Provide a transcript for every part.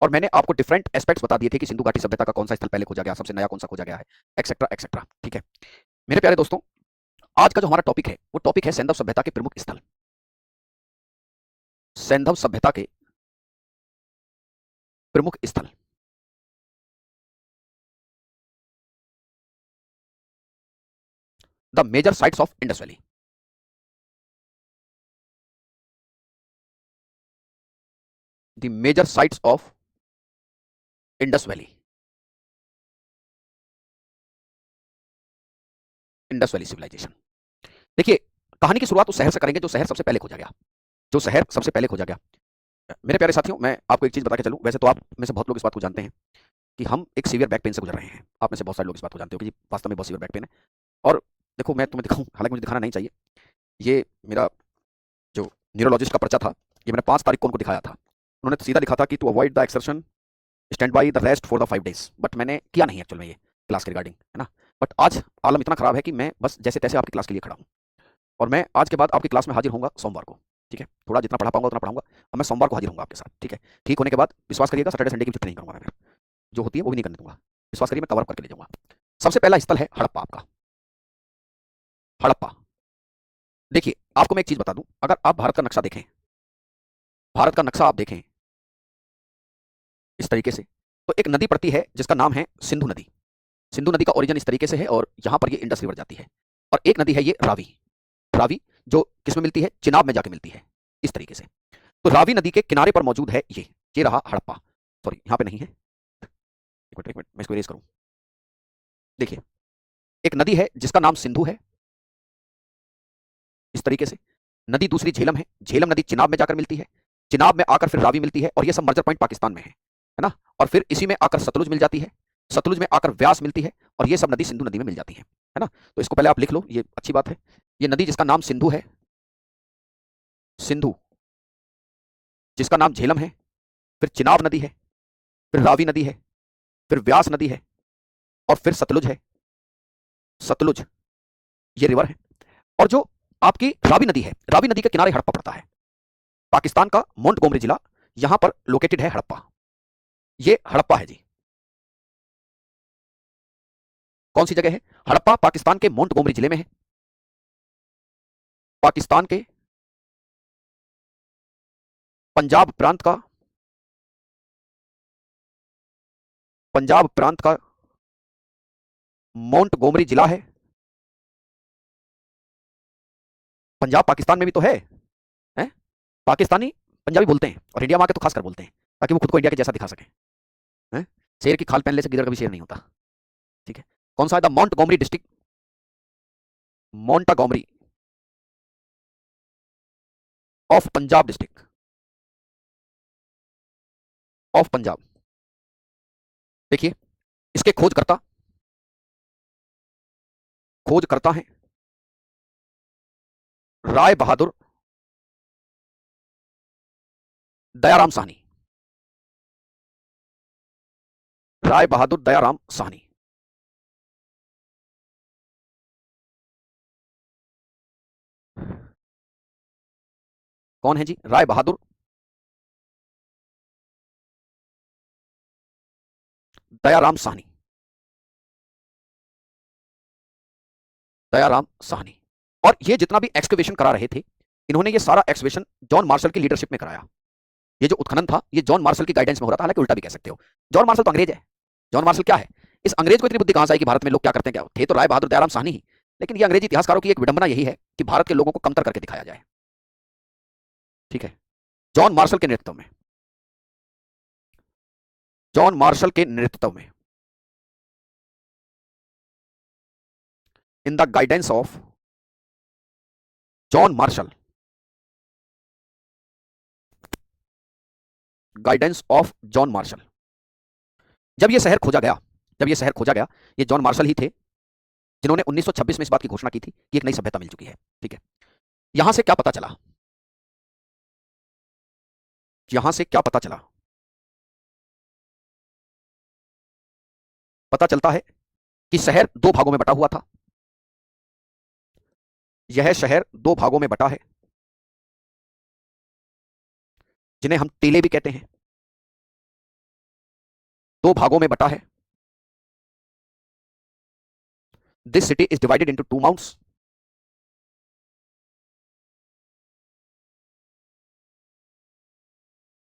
और मैंने आपको डिफरेंट एस्पेक्ट्स बता दिए थे कि सिंधु घाटी सभ्यता का कौन सा स्थल पहले खोजा गया, सबसे नया कौन सा खोजा गया है, एक्सेट्रा एक्सेट्रा। ठीक है मेरे प्यारे दोस्तों, आज का जो हमारा टॉपिक है वो टॉपिक है सैंधव सभ्यता के प्रमुख स्थल। सैंधव सभ्यता के प्रमुख स्थल। The major sites of Indus valley. The major sites of Indus valley. Indus valley civilization. देखिए, कहानी की शुरुआत उस शहर से करेंगे जो शहर सबसे पहले खोजा गया। जो शहर सबसे पहले खोजा गया। मेरे प्यारे साथियों, मैं आपको एक चीज बता के चलूं, वैसे तो आप में से बहुत लोग इस बात को जानते हैं कि हम एक सीवियर बैक पेन से गुजर रहे हैं। आप में से बहुत सारे लोग इस बात को जानते हो कि जी वास्तव में बहुत सीवियर बैक पेन है। और देखो, मैं तुम्हें दिखाऊं, हालांकि मुझे दिखाना नहीं चाहिए, ये मेरा जो न्यूरोलॉजिस्ट का पर्चा था, ये मैंने 5 तारीख को उनको दिखाया था। उन्होंने सीधा लिखा था कि to avoid the exertion stand by the rest for the 5 days, but मैंने किया नहीं एक्चुअल में ये क्लास के रिगार्डिंग, है ना। बट आज आलम इतना खराब है कि मैं बस जैसे तैसे आपकी क्लास के लिए खड़ा हूँ। और मैं आज के बाद आपकी क्लास में हाजिर होऊंगा सोमवार को। ठीक है, थोड़ा जितना पढ़ा पाऊंगा उतना पढ़ाऊंगा। और मैं सोमवार को हाजिर होऊंगा आपके साथ। ठीक है, ठीक होने के बाद विश्वास करिएगा, सैटरडे संडे की छुट्टी नहीं करूंगा मैं, जो होती है वो भी नहीं करने दूंगा। विश्वास करिए, मैं कवर करके ले जाऊंगा। सबसे पहला स्थल है हड़प्पा आपका। हड़प्पा। देखिए, आपको मैं एक चीज बता दूं, अगर आप भारत का नक्शा देखें, भारत का नक्शा आप देखें इस तरीके से, तो एक नदी पड़ती है जिसका नाम है सिंधु नदी। सिंधु नदी का ओरिजिन इस तरीके से है और यहां पर ये इंडस रिवर जाती है। और एक नदी है ये रावी। रावी जो किसमें मिलती है, चिनाब में जाके मिलती है इस तरीके से। तो रावी नदी के किनारे पर मौजूद है ये रहा हड़प्पा। सॉरी, यहां पे नहीं है, एक मिनट मैं इसको इरेज करूं। देखिए, एक नदी है जिसका नाम सिंधु है इस तरीके से। नदी दूसरी झेलम है, झेलम नदी चिनाब में जाकर मिलती है, चिनाब में आकर फिर रावी मिलती है, और ये सब मर्जर पॉइंट पाकिस्तान में है ना। और फिर इसी में आकर सतलुज मिल जाती है, सतलुज में आकर व्यास मिलती है, और ये सब नदी सिंधु नदी में मिल जाती है ना। तो इसको पहले आप लिख लो, ये अच्छी बात है। ये नदी जिसका नाम सिंधु है, सिंधु, जिसका नाम झेलम है, फिर चिनाब नदी है, फिर रावी नदी है, फिर व्यास नदी है, और फिर सतलुज है। सतलुज ये रिवर है। और जो आपकी रावी नदी है, रावी नदी के किनारे हड़प्पा पड़ता है। पाकिस्तान का मोंटगोमरी जिला यहां पर लोकेटेड है हड़प्पा। ये हड़प्पा है जी। कौन सी जगह है? हड़प्पा पाकिस्तान के मोंटगोमरी जिले में है। पाकिस्तान के पंजाब प्रांत का, पंजाब प्रांत का मोंटगोमरी जिला है। पंजाब पाकिस्तान में भी तो है? पाकिस्तानी पंजाबी बोलते हैं, और इंडिया में आके तो खासकर बोलते हैं, ताकि वो खुद को इंडिया के जैसा दिखा सके। हैं? शेर की खाल पहनने से गिदड़ कभी शेर नहीं होता। ठीक है, कौन सा है? The Montgomery district, Montgomery of Punjab district of Punjab. देखिए, इसके खोज करता है राय बहादुर दयाराम साहनी। राय बहादुर दयाराम साहनी। कौन है जी? राय बहादुर दयाराम साहनी। दयाराम साहनी। और ये जितना भी एक्सकवेशन करा रहे थे, इन्होंने ये सारा एक्सकवेशन जॉन मार्शल की लीडरशिप में कराया। ये जो उत्खनन था, ये जॉन मार्शल की गाइडेंस में हो रहा था, हालांकि उल्टा भी कह सकते हो। जॉन मार्शल तो अंग्रेज है। जॉन मार्शल क्या है? इस अंग्रेज को इतनी बुद्धि कहां से आई कि भारत में लोग क्या करते हैं, क्या थे तो राय बहादुर दयाराम साहनी ही। लेकिन ये अंग्रेजी इतिहासकारों की एक विडंबना यही है कि भारत के लोगों को कमतर करके दिखाया जाए। ठीक है, जॉन मार्शल के नेतृत्व में, जॉन मार्शल के नेतृत्व में, in the guidance of John Marshall, guidance of John Marshall, जब यह शहर खोजा गया, जब यह शहर खोजा गया, ये जॉन मार्शल ही थे जिन्होंने 1926 में इस बात की घोषणा की थी कि एक नई सभ्यता मिल चुकी है। ठीक है, यहां से क्या पता चला? यहां से क्या पता चला? पता चलता है कि शहर 2 भागों में बटा हुआ था। यह शहर 2 भागों में बटा है, जिन्हें हम टीले भी कहते हैं। दो भागों में बटा है। This city is divided into two mounts.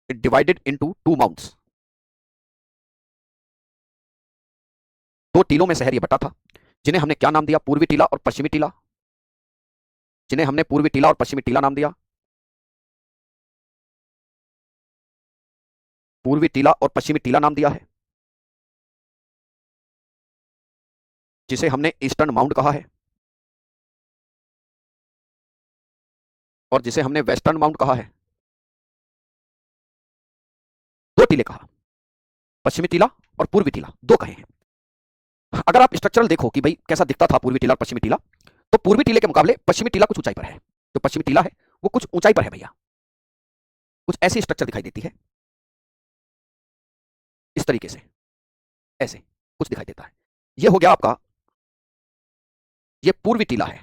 It divided into two mounts. दो टीलों में शहर ये बटा था, जिन्हें हमने क्या नाम दिया? पूर्वी टीला और पश्चिमी टीला। जिन्हें हमने पूर्वी टीला और पश्चिमी टीला नाम दिया। पूर्वी टीला और पश्चिमी टीला नाम दिया है, जिसे हमने ईस्टर्न माउंट कहा है और जिसे हमने वेस्टर्न माउंट कहा है। दो टीले कहा, पश्चिमी टीला और पूर्वी टीला, दो कहे हैं। अगर आप स्ट्रक्चरल देखो कि भाई कैसा दिखता था पूर्वी टीला और पश्चिमी टीला, तो पूर्वी टीले के मुकाबले पश्चिमी टीला कुछ ऊंचाई पर है। जो पश्चिमी टीला है वो कुछ ऊंचाई पर है भैया। कुछ ऐसी स्ट्रक्चर दिखाई देती है, इस तरीके से, ऐसे कुछ दिखाई देता है। ये हो गया आपका, ये पूर्वी टीला है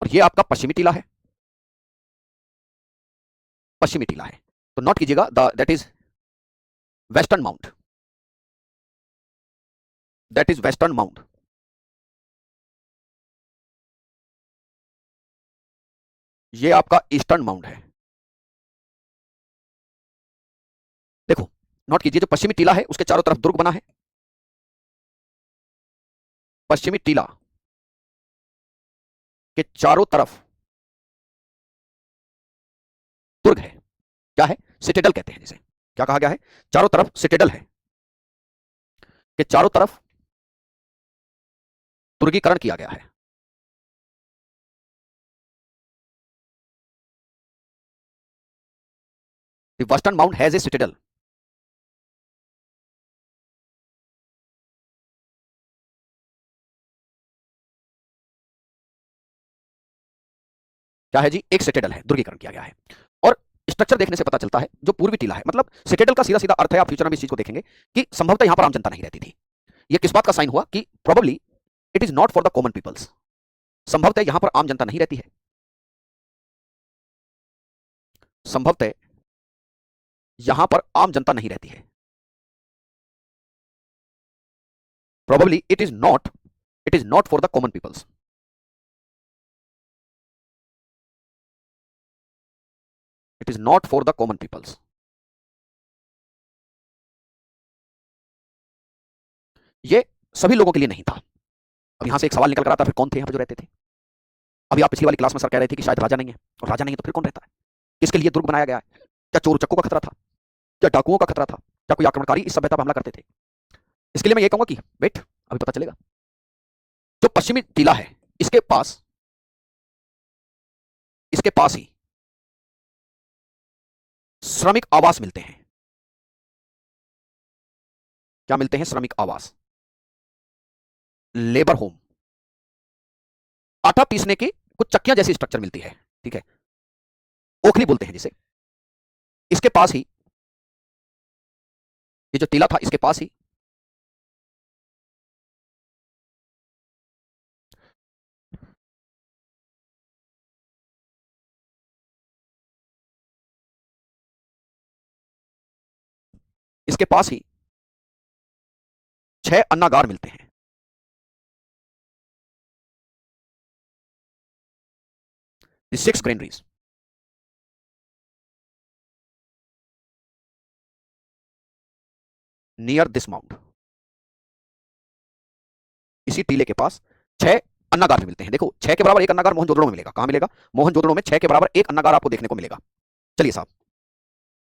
और ये आपका पश्चिमी टीला है। पश्चिमी टीला है तो नोट कीजिएगा, that is western mount. That is western mount. ये आपका ईस्टर्न माउंट है। देखो, नोट कीजिए, जो पश्चिमी टीला है उसके चारों तरफ दुर्ग बना है। पश्चिमी टीला के चारों तरफ दुर्ग है। क्या है? सिटेडल कहते हैं जिसे। क्या कहा गया है? चारों तरफ सिटेडल है, कि चारों तरफ दुर्गीकरण किया गया है। The western mount has a citadel. क्या है जी? एक सिटेडल है, दुर्गीकरण किया गया है। और स्ट्रक्चर देखने से पता चलता है, जो पूर्वी टीला है, मतलब सिटेडल का सीधा सीधा अर्थ है, आप फ्यूचर में इस चीज को देखेंगे कि संभवतः यहां पर आम जनता नहीं रहती थी। यह किस बात का साइन हुआ? कि probably it is not for the common peoples. संभवतः यहां पर आम जनता नहीं रहती है। संभवतः यहां पर आम जनता नहीं रहती है। Probably it is not for the common peoples. It is not for the common peoples. ये सभी लोगों के लिए नहीं था। अब यहां से एक सवाल निकल कर आता है, फिर कौन थे यहां पर जो रहते थे? अभी आप पिछली वाली क्लास में सर कह रहे थे कि शायद राजा नहीं है, और राजा नहीं है तो फिर कौन रहता है? किसके लिए दुर्ग बनाया गया है? क्या चोर चक्कों का खतरा था? क्या डाकुओं का खतरा था? क्या कोई आक्रमणकारी इस सभ्यता पर हमला करते थे? इसके लिए मैं ये कहूंगा कि वेट, अभी पता चलेगा। जो पश्चिमी टीला है, इसके पास ही श्रमिक आवास मिलते हैं। क्या मिलते हैं? श्रमिक आवास, लेबर होम। आटा पीसने की कुछ चक्कियां जैसी स्ट्रक्चर मिलती है, ठीक है, ओखली बोलते हैं जिसे। इसके पास ही ये जो टीला था, इसके पास ही इसके पास ही 6 अन्नागार मिलते हैं। 6 ग्रेनरीज। नियर दिस माउंट, इसी टीले के पास 6 अन्नागार भी मिलते हैं। देखो, 6 के बराबर एक अन्नागार मोहनजोदड़ो में मिलेगा। कहां मिलेगा? मोहनजोदड़ो में 6 के बराबर एक अन्नागार आपको देखने को मिलेगा। चलिए साहब,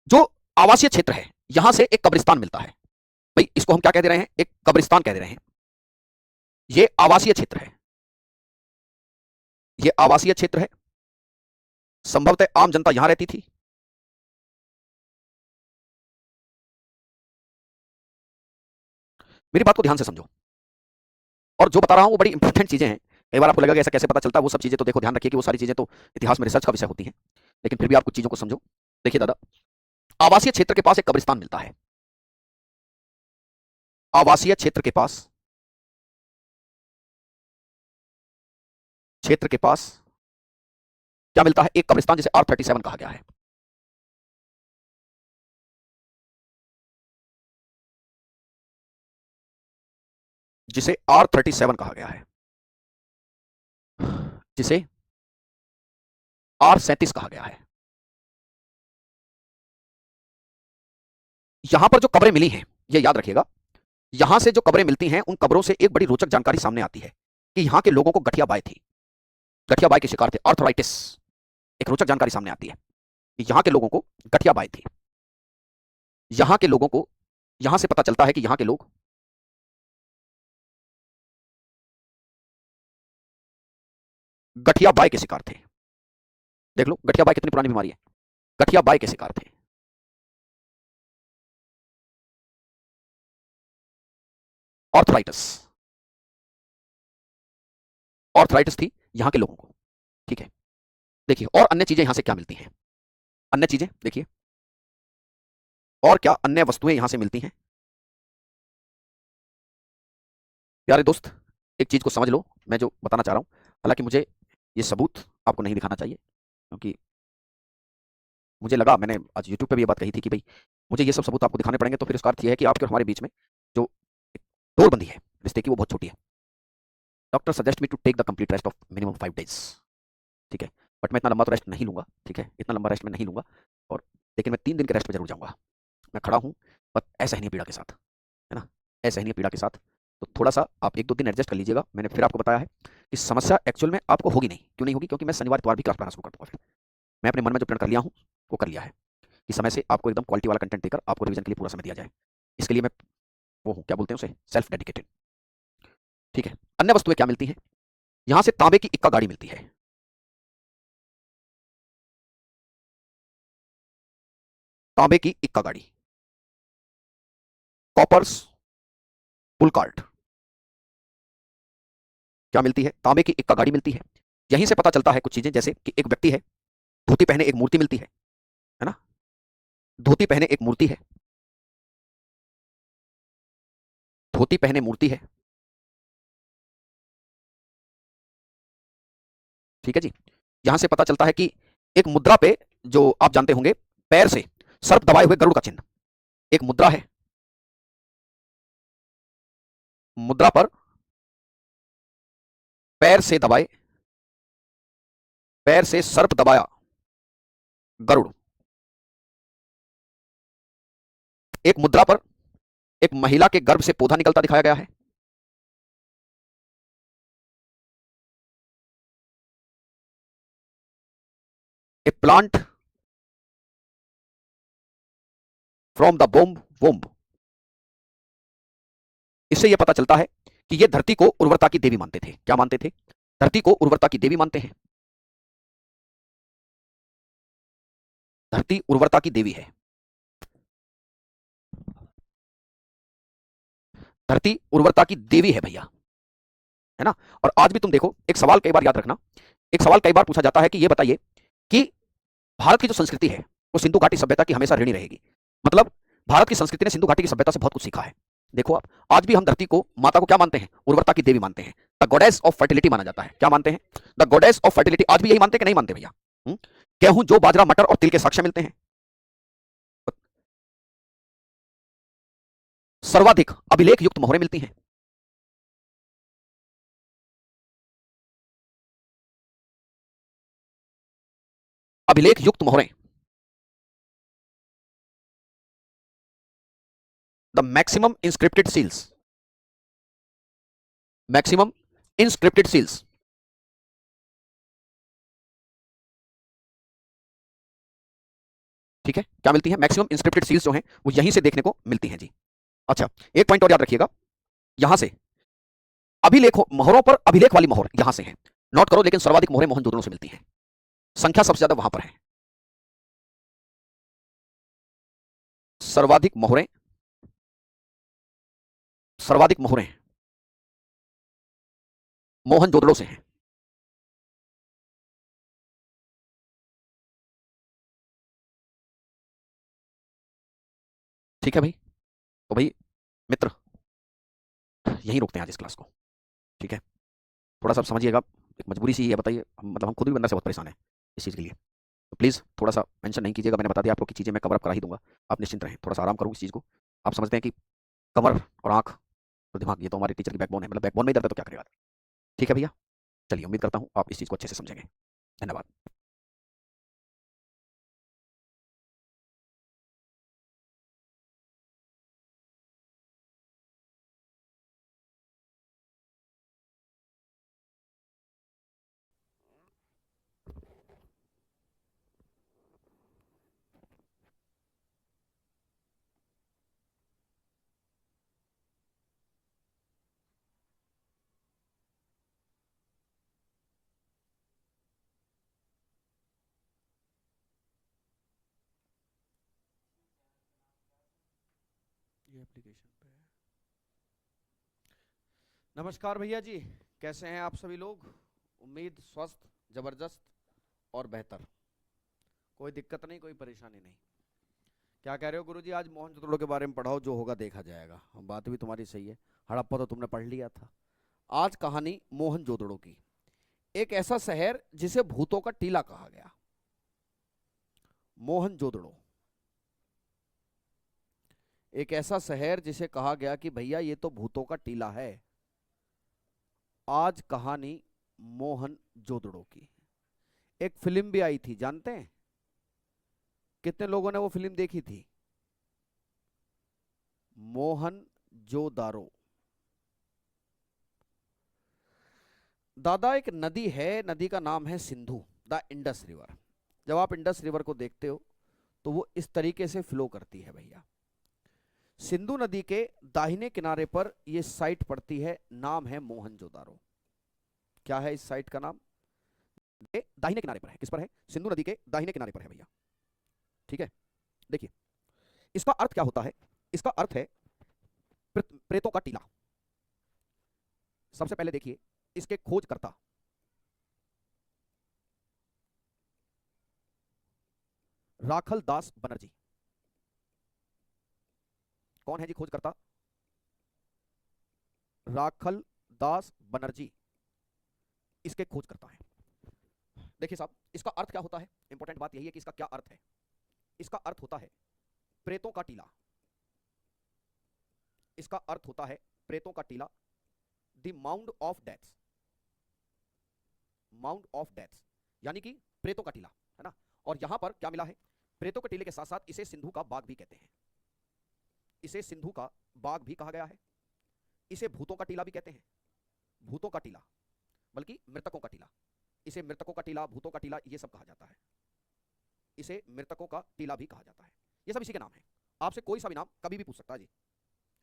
जो आवासीय क्षेत्र है, यहां से एक कब्रिस्तान मिलता है। भाई इसको हम क्या कह दे रहे हैं? एक कब्रिस्तान कह दे रहे हैं। ये आवासीय क्षेत्र है, ये आवासीय क्षेत्र है। संभवतः आम जनता यहां रहती थी। मेरी बात को ध्यान से समझो, और जो बता रहा हूं वो बड़ी इंपॉर्टेंट चीजें हैं। कई बार आपको लगेगा ऐसा कैसे पता चलता है, वो सब चीजें तो देखो, ध्यान रखिए कि वो सारी चीजें तो इतिहास में रिसर्च का विषय होती हैं, लेकिन फिर भी आप कुछ चीजों को समझो। देखिए दादा, आवासीय क्षेत्र के पास एक कब्रिस्तान मिलता है। आवासीय क्षेत्र के पास क्या मिलता है? एक कब्रिस्तान, जिसे R37 कहा गया है। जिसे R37 कहा गया है, जिसे R37 कहा गया है। यहां पर जो कब्रें मिली हैं, ये याद रखिएगा, यहां से जो कब्रें मिलती हैं, उन कब्रों से एक बड़ी रोचक जानकारी सामने आती है कि यहां के लोगों को गठिया बाय थी, गठिया बाय के शिकार थे, आर्थराइटिस। एक रोचक जानकारी सामने आती है कि यहां के लोगों को गठिया बाय थी। यहां के लोगों को, यहां से पता चलता है कि यहां के लोग गठिया बाय के शिकार थे। देख लो गठिया बाय कितनी पुरानी बीमारी है, गठिया बाय के शिकार थे। ऑर्थराइटिस, ऑर्थराइटिस थी यहां के लोगों को। ठीक है, देखिए और अन्य चीजें यहां से क्या मिलती हैं, अन्य चीजें देखिए, और क्या अन्य वस्तुएं यहां से मिलती हैं। प्यारे दोस्त, एक चीज को समझ लो, मैं जो बताना चाह रहा हूं, हालांकि मुझे ये सबूत आपको नहीं दिखाना चाहिए, क्योंकि मुझे लगा, मैंने आज यूट्यूब पे भी ये बात कही थी कि भाई मुझे ये सब सबूत आपको दिखाने पड़ेंगे, तो फिर इसका अर्थ ये है कि आपके और हमारे बीच में जो डोर बंदी है रिश्ते की, वो बहुत छोटी है। Doctor suggest me to take the complete rest of minimum 5 days। ठीक है, बट मैं इतना लंबा तो रेस्ट नहीं लूंगा, ठीक है, इतना लंबा रेस्ट मैं नहीं लूंगा, और लेकिन मैं 3 दिन के रेस्ट पे जरूर जाऊंगा। मैं खड़ा हूँ, बस असहनीय पीड़ा के साथ, है ना, असहनीय पीड़ा के साथ। तो थोड़ा सा आप 1-2 दिन एडजस्ट कर लीजिएगा। मैंने फिर आपको बताया है कि समस्या एक्चुअल में आपको होगी नहीं। क्यों नहीं होगी? क्योंकि मैं शनिवार इतवार भी क्लास पढ़ाना शुरू कर दूंगा। फिर मैं अपने मन में जो प्रण कर लिया हूँ वो कर लिया है कि समय से आपको एकदम क्वालिटी वाला कंटेंट देकर आपको रिवीजन के लिए पूरा समय दिया जाए। इसके लिए मैं वो हूँ, क्या बोलते हैं उसे, सेल्फ डेडिकेटेड। ठीक है, अन्य वस्तुएं क्या मिलती हैं? यहां से तांबे की इक्का गाड़ी मिलती है। तांबे की इक्का गाड़ी, कॉपर्स पुल कार्ट। क्या मिलती है? तांबे की इक्का गाड़ी मिलती है। यहीं से पता चलता है कुछ चीजें, जैसे कि एक व्यक्ति है, धोती पहने एक मूर्ति मिलती है ना, धोती पहने एक मूर्ति है, धोती पहने मूर्ति है। ठीक है जी, यहां से पता चलता है कि एक मुद्रा पे, जो आप जानते होंगे, पैर से सर्प दबाए हुए गरुड़ का चिन्ह, एक मुद्रा है, मुद्रा पर पैर से दबाए, पैर से सर्प दबाया गरुड़, एक मुद्रा पर एक महिला के गर्भ से पौधा निकलता दिखाया गया है, ए प्लांट फ्रॉम द वोम्ब। इससे यह पता चलता है कि ये धरती को उर्वरता की देवी मानते थे। क्या मानते थे? धरती को उर्वरता की देवी मानते हैं। धरती उर्वरता की देवी है, धरती उर्वरता की देवी है भैया, है ना। और आज भी तुम देखो, एक सवाल कई बार याद रखना, एक सवाल कई बार पूछा जाता है कि ये बताइए कि भारत की जो संस्कृति है वो सिंधु घाटी सभ्यता की हमेशा ऋणी रहेगी। मतलब भारत की संस्कृति ने सिंधु घाटी की सभ्यता से बहुत कुछ सीखा है। देखो आप, आज भी हम धरती को, माता को क्या मानते हैं? उर्वरता की देवी मानते हैं। द गॉडेस ऑफ फर्टिलिटी माना जाता है। क्या मानते हैं? The goddess of fertility. आज भी यही मानते हैं कि नहीं मानते भैया? गेहूं, जौ, बाजरा, मटर और तिल के साक्ष्य मिलते हैं। सर्वाधिक अभिलेख युक्त मोहरें मिलती हैं। अभिलेख युक्त मोहरें, the maximum inscribed seals, maximum inscribed seals. ठीक है, क्या मिलती है? मैक्सिमम इंस्क्रिप्टेड सील्स जो हैं वो यहीं से देखने को मिलती हैं जी। अच्छा, एक पॉइंट और याद रखिएगा, यहां से अभिलेख मोहरों पर अभिलेख वाली मोहर यहां से है, नोट करो, लेकिन सर्वाधिक मोहरें मोहनजोदड़ो से मिलती हैं। संख्या सबसे ज्यादा वहां पर है। सर्वाधिक मोहरें, सर्वाधिक मोहरें मोहनजोदड़ो से हैं। ठीक है भाई, तो भाई मित्र, यहीं रोकते हैं आज इस क्लास को। ठीक है, थोड़ा सा समझिएगा, एक मजबूरी सी है, बताइए, मतलब हम खुद भी अंदर से बहुत परेशान हैं इस चीज़ के लिए। तो प्लीज़ थोड़ा सा मेंशन नहीं कीजिएगा, मैंने बता दिया आपको कि चीज़ें मैं कवर अप करा ही दूंगा। आप निश्चिंत रहें, थोड़ा सा आराम करूँ इस चीज़ को। आप समझते हैं कि कमर और आंख तो दिमाग ये तो हमारे टीचर की बैकबोन है, मतलब बैकबोन में ही दर्द है तो क्या करेगा। ठीक है भैया, चलिए उम्मीद करता हूँ आप इस चीज़ को अच्छे से समझेंगे। धन्यवाद। ये एप्लीकेशन पे है। नमस्कार भैया जी, कैसे हैं आप सभी लोग? उम्मीद स्वस्थ, जबरदस्त और बेहतर। कोई दिक्कत नहीं, कोई परेशानी नहीं। क्या कह रहे हो गुरुजी? आज मोहनजोदड़ो के बारे में पढ़ाओ, जो होगा देखा जाएगा। बात भी तुम्हारी सही है। हड़प्पा तो तुमने पढ़ लिया था। आज कहानी मोहनजोदड़ो की। एक ऐसा शहर जिसे भूतों का टीला कहा गया। मोहनजोदड़ो एक ऐसा शहर जिसे कहा गया कि भैया ये तो भूतों का टीला है। आज कहानी मोहनजोदड़ो की। एक फिल्म भी आई थी, जानते हैं? कितने लोगों ने वो फिल्म देखी थी? मोहनजोदारो। दादा, एक नदी है, नदी का नाम है सिंधु, द इंडस रिवर। जब आप इंडस रिवर को देखते हो तो वो इस तरीके से फ्लो करती है भैया। सिंधु नदी के दाहिने किनारे पर ये साइट पड़ती है, नाम है मोहनजोदारो। क्या है इस साइट का नाम? दाहिने किनारे पर है। किस पर है? सिंधु नदी के दाहिने किनारे पर है भैया। ठीक है, देखिए इसका अर्थ क्या होता है। इसका अर्थ है प्रेतों का टीला। सबसे पहले देखिए इसके खोजकर्ता राखल दास बनर्जी। कौन है जी खोजकर्ता? राखल दास बनर्जी इसके खोजकर्ता हैं। देखिए साहब, इसका अर्थ क्या होता है? इंपॉर्टेंट बात यही है कि इसका क्या अर्थ है। इसका अर्थ होता है प्रेतों का टीला। इसका अर्थ होता है प्रेतों का टीला, the mound of deaths. Mound of deaths यानी कि प्रेतों का टीला, है ना। और यहां पर क्या मिला है? प्रेतों के टीले के साथ साथ इसे सिंधु का बाग भी कहते हैं। इसे सिंधु का बाग भी कहा गया है। इसे भूतों का टीला भी कहते हैं। भूतों का टीला, बल्कि मृतकों का टीला। इसे मृतकों का टीला, भूतों का टीला, ये सब कहा जाता है। इसे मृतकों का टीला भी कहा जाता है। ये सब इसी के नाम है। आपसे कोई सा भी नाम कभी भी पूछ सकता है जी,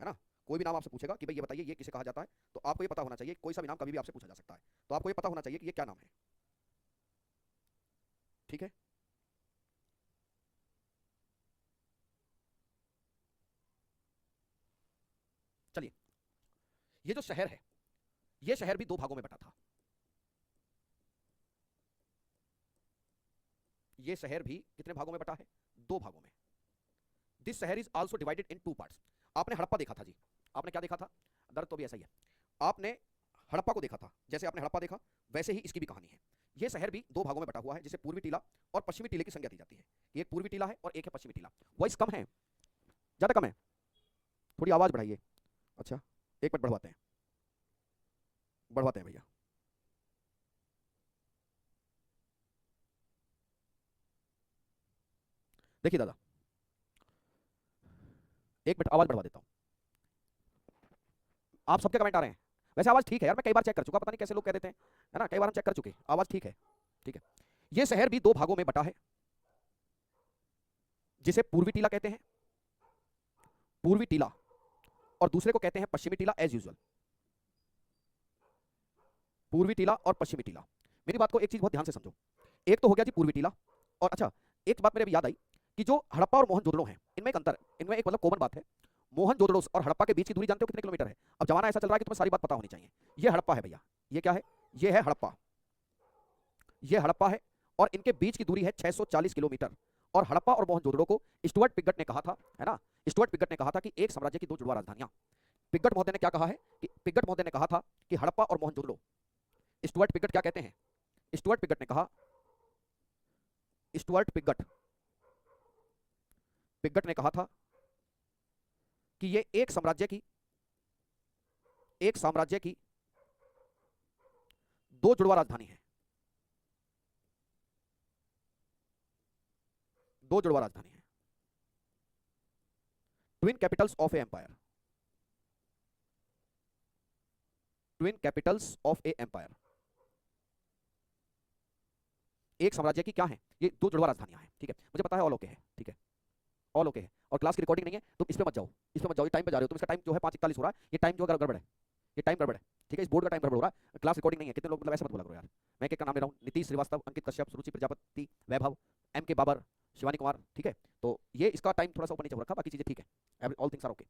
है ना। कोई भी नाम आपसे पूछेगा कि भाई ये बताइए ये किसे कहा जाता है, तो आपको ये पता होना चाहिए। कोई सा भी नाम कभी भी आपसे पूछा जा सकता है, तो आपको ये पता होना चाहिए कि ये क्या नाम है। ठीक है। चलिए, ये जो शहर है, ये शहर भी दो भागों में बटा था। ये शहर भी कितने भागों में बटा है? दो भागों में। दिस शहर is also divided in two parts. आपने हड़प्पा देखा था जी। आपने क्या देखा था? दर्द तो भी ऐसा ही है। आपने हड़प्पा को देखा था, जैसे आपने हड़प्पा देखा वैसे ही इसकी भी कहानी है। ये शहर भी दो भागों में बटा हुआ है, जिसे पूर्वी टीला और पश्चिमी टीले की संज्ञा दी जाती है कि एक पूर्वी टीला है और एक है पश्चिमी टीला। वॉइस कम है, ज्यादा कम है? थोड़ी आवाज बढ़ाइए। अच्छा, एक मिनट बढ़वाते हैं, बढ़वाते हैं भैया। देखिए दादा, एक मिनट आवाज बढ़वा देता हूँ। आप सबके कमेंट आ रहे हैं। वैसे आवाज ठीक है यार, मैं कई बार चेक कर चुका, पता नहीं कैसे लोग कह देते हैं, है ना। कई बार हम चेक कर चुके, आवाज ठीक है। ठीक है। ये शहर भी दो भागों में बटा है, जिसे पूर्वी टीला कहते हैं, पूर्वी टीला, और दूसरे को कहते हैं पश्चिमी टीला, एज यूजुअल। पूर्वी टीला और पश्चिमी टीला। मेरी बात को एक चीज बहुत ध्यान से समझो। एक तो हो गया जी पूर्वी टीला, और अच्छा एक बात मेरे अभी याद आई कि जो हड़प्पा और मोहनजोदड़ो हैं, इनमें एक अंतर है, इनमें एक मतलब कॉमन बात है। मोहनजोदड़ो और हड़प्पा के बीच की दूरी जानते हो कितने किलोमीटर है? अब जमाना ऐसा चल रहा है कि तुम्हें सारी बात पता होनी चाहिए। ये हड़प्पा है भैया। ये क्या है? ये है हड़प्पा। ये हड़प्पा है, और इनके बीच की दूरी है 640 किलोमीटर। और हड़प्पा और मोहनजोदड़ो को स्टुअर्ट पिगट ने कहा था, है ना। स्टुअर्ट पिगट ने कहा था कि एक साम्राज्य की दो जुड़वा राजधानियां। पिगट महोदय ने क्या कहा है कि पिगट महोदय ने कहा था कि हड़प्पा और मोहनजोदड़ो। स्टुअर्ट पिगट क्या कहते हैं? स्टुअर्ट पिगट ने कहा, स्टुअर्ट पिगट, पिगट ने कहा था कि ये एक साम्राज्य की एक साम्राज्य की दो जुड़वा राजधानी है, दो जुड़वा राजधानी है, twin capitals of a empire, twin capitals of a empire. एक साम्राज्य की क्या है, ये दो जुड़वा राजधानियां हैं, ठीक है, मुझे पता है ऑल ओके है, ठीक है, ऑल ओके है, और क्लास की रिकॉर्डिंग नहीं है, तुम इस पे मत जाओ, इस पे मत जाओ, ये टाइम पे जा रहे हो तुम, इसका टाइम जो है 5:41 हो रहा है, ये टाइम जो है गड़बड़ है, ये टाइम गड़बड़ है, ठीक है, इस बोर्ड का टाइम गड़बड़ हो रहा है, क्लास रिकॉर्डिंग नहीं है। कितने लोग मतलब ऐसे मत बोला करो यार, मैं एक एक का नाम ले रहा हूँ, नीतीश श्रीवास्तव, अंकित कश्यप, सुरुचि प्रजापति, वैभव, एम के बाबर, शिवानी कुमार, ठीक है, तो ये इसका टाइम थोड़ा सा ऊपर नीचे हो रखा, बाकी चीजें ठीक है, all things are okay.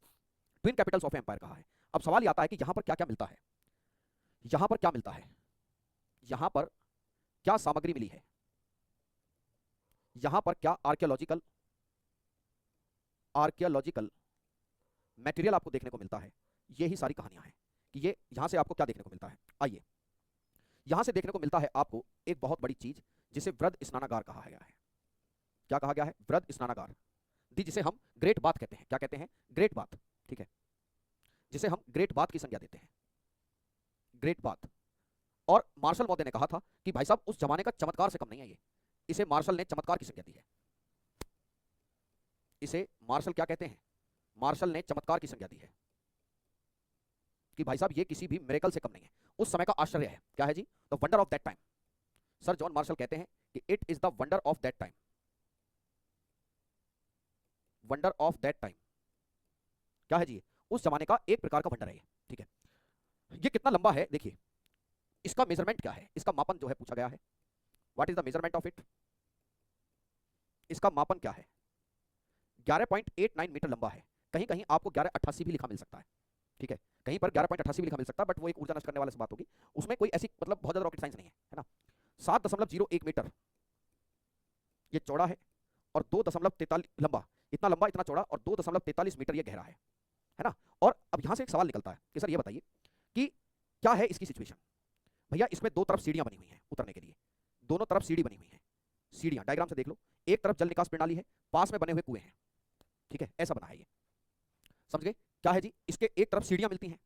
Twin capitals of empire कहा है। अब सवाल ये आता है कि यहां पर क्या क्या मिलता है, यहां पर क्या मिलता है, यहां पर क्या सामग्री मिली है, यहां पर क्या आर्कियोलॉजिकल आर्कियोलॉजिकल मटेरियल आपको देखने को मिलता है, ये ही सारी कहानियां हैं कि ये यहां से आपको क्या देखने को मिलता है। आइए, यहां से देखने को मिलता है आपको एक बहुत बड़ी चीज जिसे वृद्ध स्नानागार कहा गया है। क्या कहा गया है, वृद्ध स्नानागार, जिसे हम ग्रेट बाथ कहते हैं, क्या कहते हैं, ग्रेट बाथ, ठीक है, जिसे हम ग्रेट बाथ की संज्ञा देते हैं, ग्रेट बाथ। और मार्शल महोदय ने कहा था कि भाई साहब उस जमाने का चमत्कार से कम नहीं है ये, इसे मार्शल ने चमत्कार की संज्ञा दी है, इसे मार्शल क्या कहते हैं, मार्शल ने चमत्कार की संज्ञा दी है कि भाई साहब ये किसी भी मिरेकल से कम नहीं है, उस समय का आश्चर्य है। क्या है जी, the wonder of that time. Sir John Marshall कहते हैं कि it is the wonder of that time, wonder of that time. क्या है जी, उस जमाने का एक प्रकार का वंडर है ये, ठीक है। ये कितना लंबा है देखिए, इसका मेजरमेंट क्या है, इसका मापन जो है पूछा गया है, what is the measurement of it, इसका मापन क्या है, 11.89 मीटर लंबा है, कहीं कहीं आपको 1188 भी लिखा मिल सकता है, ठीक है, कहीं पर 11.88 भी लिखा मिल सकता है, बट वो एक ऊर्जा नष्ट करने वाले से बात होगी, उसमें कोई ऐसी मतलब बहुत ज्यादा रॉकेट साइंस नहीं है ना। 7.01 मीटर ये चौड़ा है और 2.43 लंबा इतना चौड़ा, और 2.43 मीटर ये गहरा है ना। और अब यहां से एक सवाल निकलता है कि सर ये बताइए कि क्या है इसकी सिचुएशन। भैया इसमें दो तरफ सीढ़ियां बनी हुई हैं उतरने के लिए, दोनों तरफ सीढ़ी बनी हुई है, सीढ़ियां डायग्राम से देख लो, एक तरफ जल निकास प्रणाली है, पास में बने हुए कुएं हैं, ठीक है, ऐसा बना है ये, समझ गए। क्या है जी, इसके एक तरफ सीढ़ियां मिलती हैं,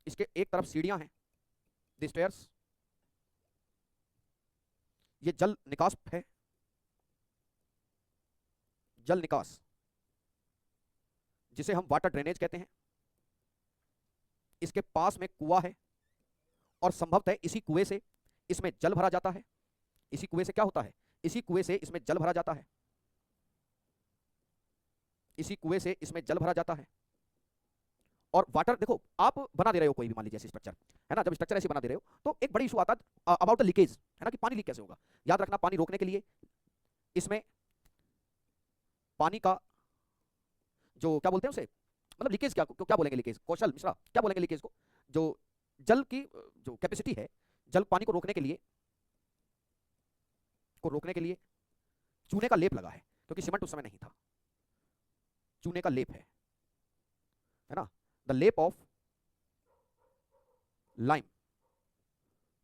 इसके एक तरफ सीढ़ियां हैं, द स्टेयर्स, ये जल निकास है, जल निकास जिसे हम वाटर ड्रेनेज कहते हैं, इसके पास में कुआं है, और संभवतः इसी कुएं से इसमें जल भरा जाता है, इसी कुएं से क्या होता है, इसी कुएं से इसमें जल भरा जाता है, इसी कुएं से इसमें जल भरा जाता है। और वाटर देखो आप बना दे रहे हो कोई भी मान लीजिए ऐसी स्ट्रक्चर है ना, जब स्ट्रक्चर ऐसी बना दे रहे हो तो एक बड़ी इशू आता है अबाउट द लीकेज, है ना, कि पानी लीक कैसे होगा। याद रखना, पानी रोकने के लिए इसमें पानी का जो क्या बोलते हैं उसे, मतलब लीकेज क्या बोलेंगे, लीकेज कौशल मिश्रा क्या बोलेंगे लीकेज को, जो जल की जो कैपेसिटी है, जल पानी को रोकने के लिए चूने का लेप लगा है, क्योंकि सीमेंट उस समय नहीं था, चूने का लेप है ना, द लेप of lime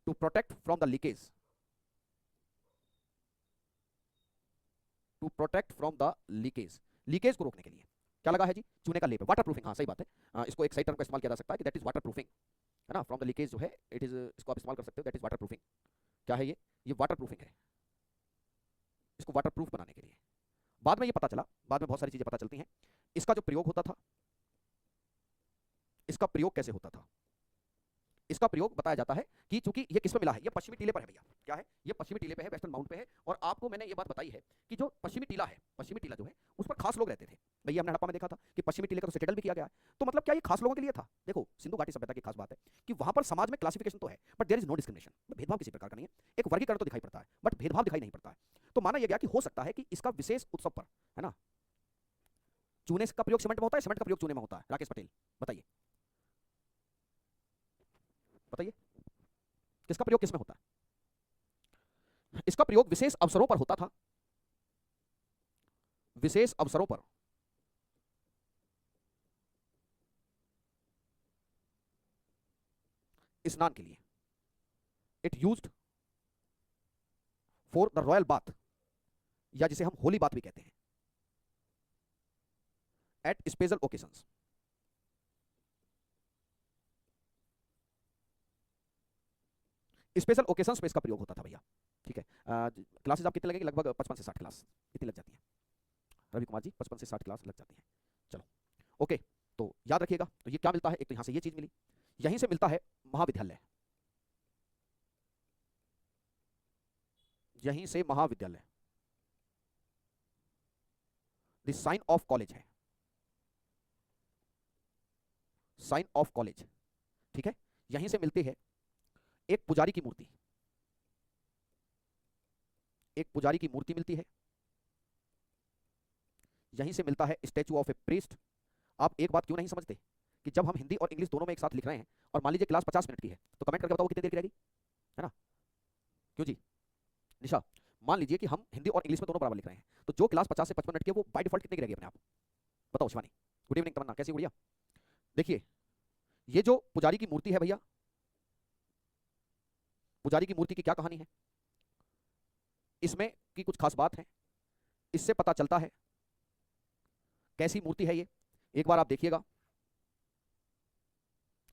to protect from the leakage, to protect from the leakage, leakage को रोकने के लिए क्या लगा है जी, चूने का लेप है, वाटर प्रूफिंग, हाँ सही बात है, इसको एक सही टर्म का इस्तेमाल किया जा सकता है कि दैट इज वाटर प्रूफिंग, है ना, फ्रॉम द लीकेज जो है इट इज, इसको आप इस्तेमाल कर सकते हो, दैट इज वाटर प्रूफिंग। क्या है ये वाटर प्रूफिंग है, इसको वाटर प्रूफ बनाने के लिए। बाद में ये पता चला, बाद में बहुत सारी चीजें पता चलती हैं, इसका जो प्रयोग होता था, इसका प्रयोग कैसे होता था, इसका प्रयोग बताया जाता है कि चूंकि ये किस पे मिला है, ये पश्चिमी टीले पर है भैया, क्या है, ये पश्चिमी टीले पे है, वेस्टर्न माउंट पे है, और आपको मैंने ये बात बताई है कि जो पश्चिमी टीला है, पश्चिमी टीला जो है उस पर खास लोग रहते थे भैया, हमने हड़प्पा में देखा था कि पश्चिमी टीले का तो सेटल भी किया गया है, तो मतलब क्या ये खास लोगों के लिए था। देखो सिंधु घाटी सभ्यता की खास बात है कि वहां पर समाज में क्लासिफिकेशन तो है, but there is no discrimination, भेदभाव किसी प्रकार का नहीं है, एक वर्गीकरण तो दिखाई पड़ता है बट भेदभाव दिखाई नहीं पड़ता है। तो माना यह गया कि हो सकता है कि इसका विशेष उत्सव पर, है ना, चूने का प्रयोग सीमेंट में होता है, सीमेंट का प्रयोग चूने में होता है, राकेश पटेल बताइए, बताइए किसका प्रयोग किस में होता है। इसका प्रयोग विशेष अवसरों पर होता था, विशेष अवसरों पर, स्नान के लिए, it used for the royal bath, या जिसे हम होली बाथ भी कहते हैं, at special occasions, special occasions पे इसका प्रयोग होता था भैया। ठीक है, क्लासेस आप कितने लगेंगे? लगभग 55 से 60 क्लास इतनी लग जाती है रवि कुमार जी, 55 से 60 क्लास लग जाती है। चलो ओके, तो याद रखिएगा। तो ये क्या मिलता है? एक तो यहाँ से ये चीज मिली, यहीं से मिलता है महाविद्यालय, यहीं से महाविद्यालय, द साइन ऑफ कॉलेज है, साइन ऑफ कॉलेज। ठीक है, यहीं से मिलती है एक पुजारी की मूर्ति, एक पुजारी की मूर्ति मिलती है, यहीं से मिलता है स्टैचू ऑफ ए प्रीस्ट। आप एक बात क्यों नहीं समझते कि जब हम हिंदी और इंग्लिश दोनों में एक साथ लिख रहे हैं और मान लीजिए क्लास 50 मिनट की है, तो कमेंट करके बताओ कितनी देर की रहेगी, है ना? क्यों जी निशा? मान लीजिए कि हम हिंदी और इंग्लिश में दोनों बराबर लिख रहे हैं, तो जो क्लास 50 से 55 मिनट की है वो बाय डिफॉल्ट कितने की रहेगी अपने आप? बताओ शिवानी। गुड इवनिंग तमन्ना, कैसी गुड़िया? देखिए, ये जो पुजारी की मूर्ति है भैया, पुजारी की मूर्ति की क्या कहानी है, इसमें की कुछ खास बात है, इससे पता चलता है कैसी मूर्ति है ये। एक बार आप देखिएगा,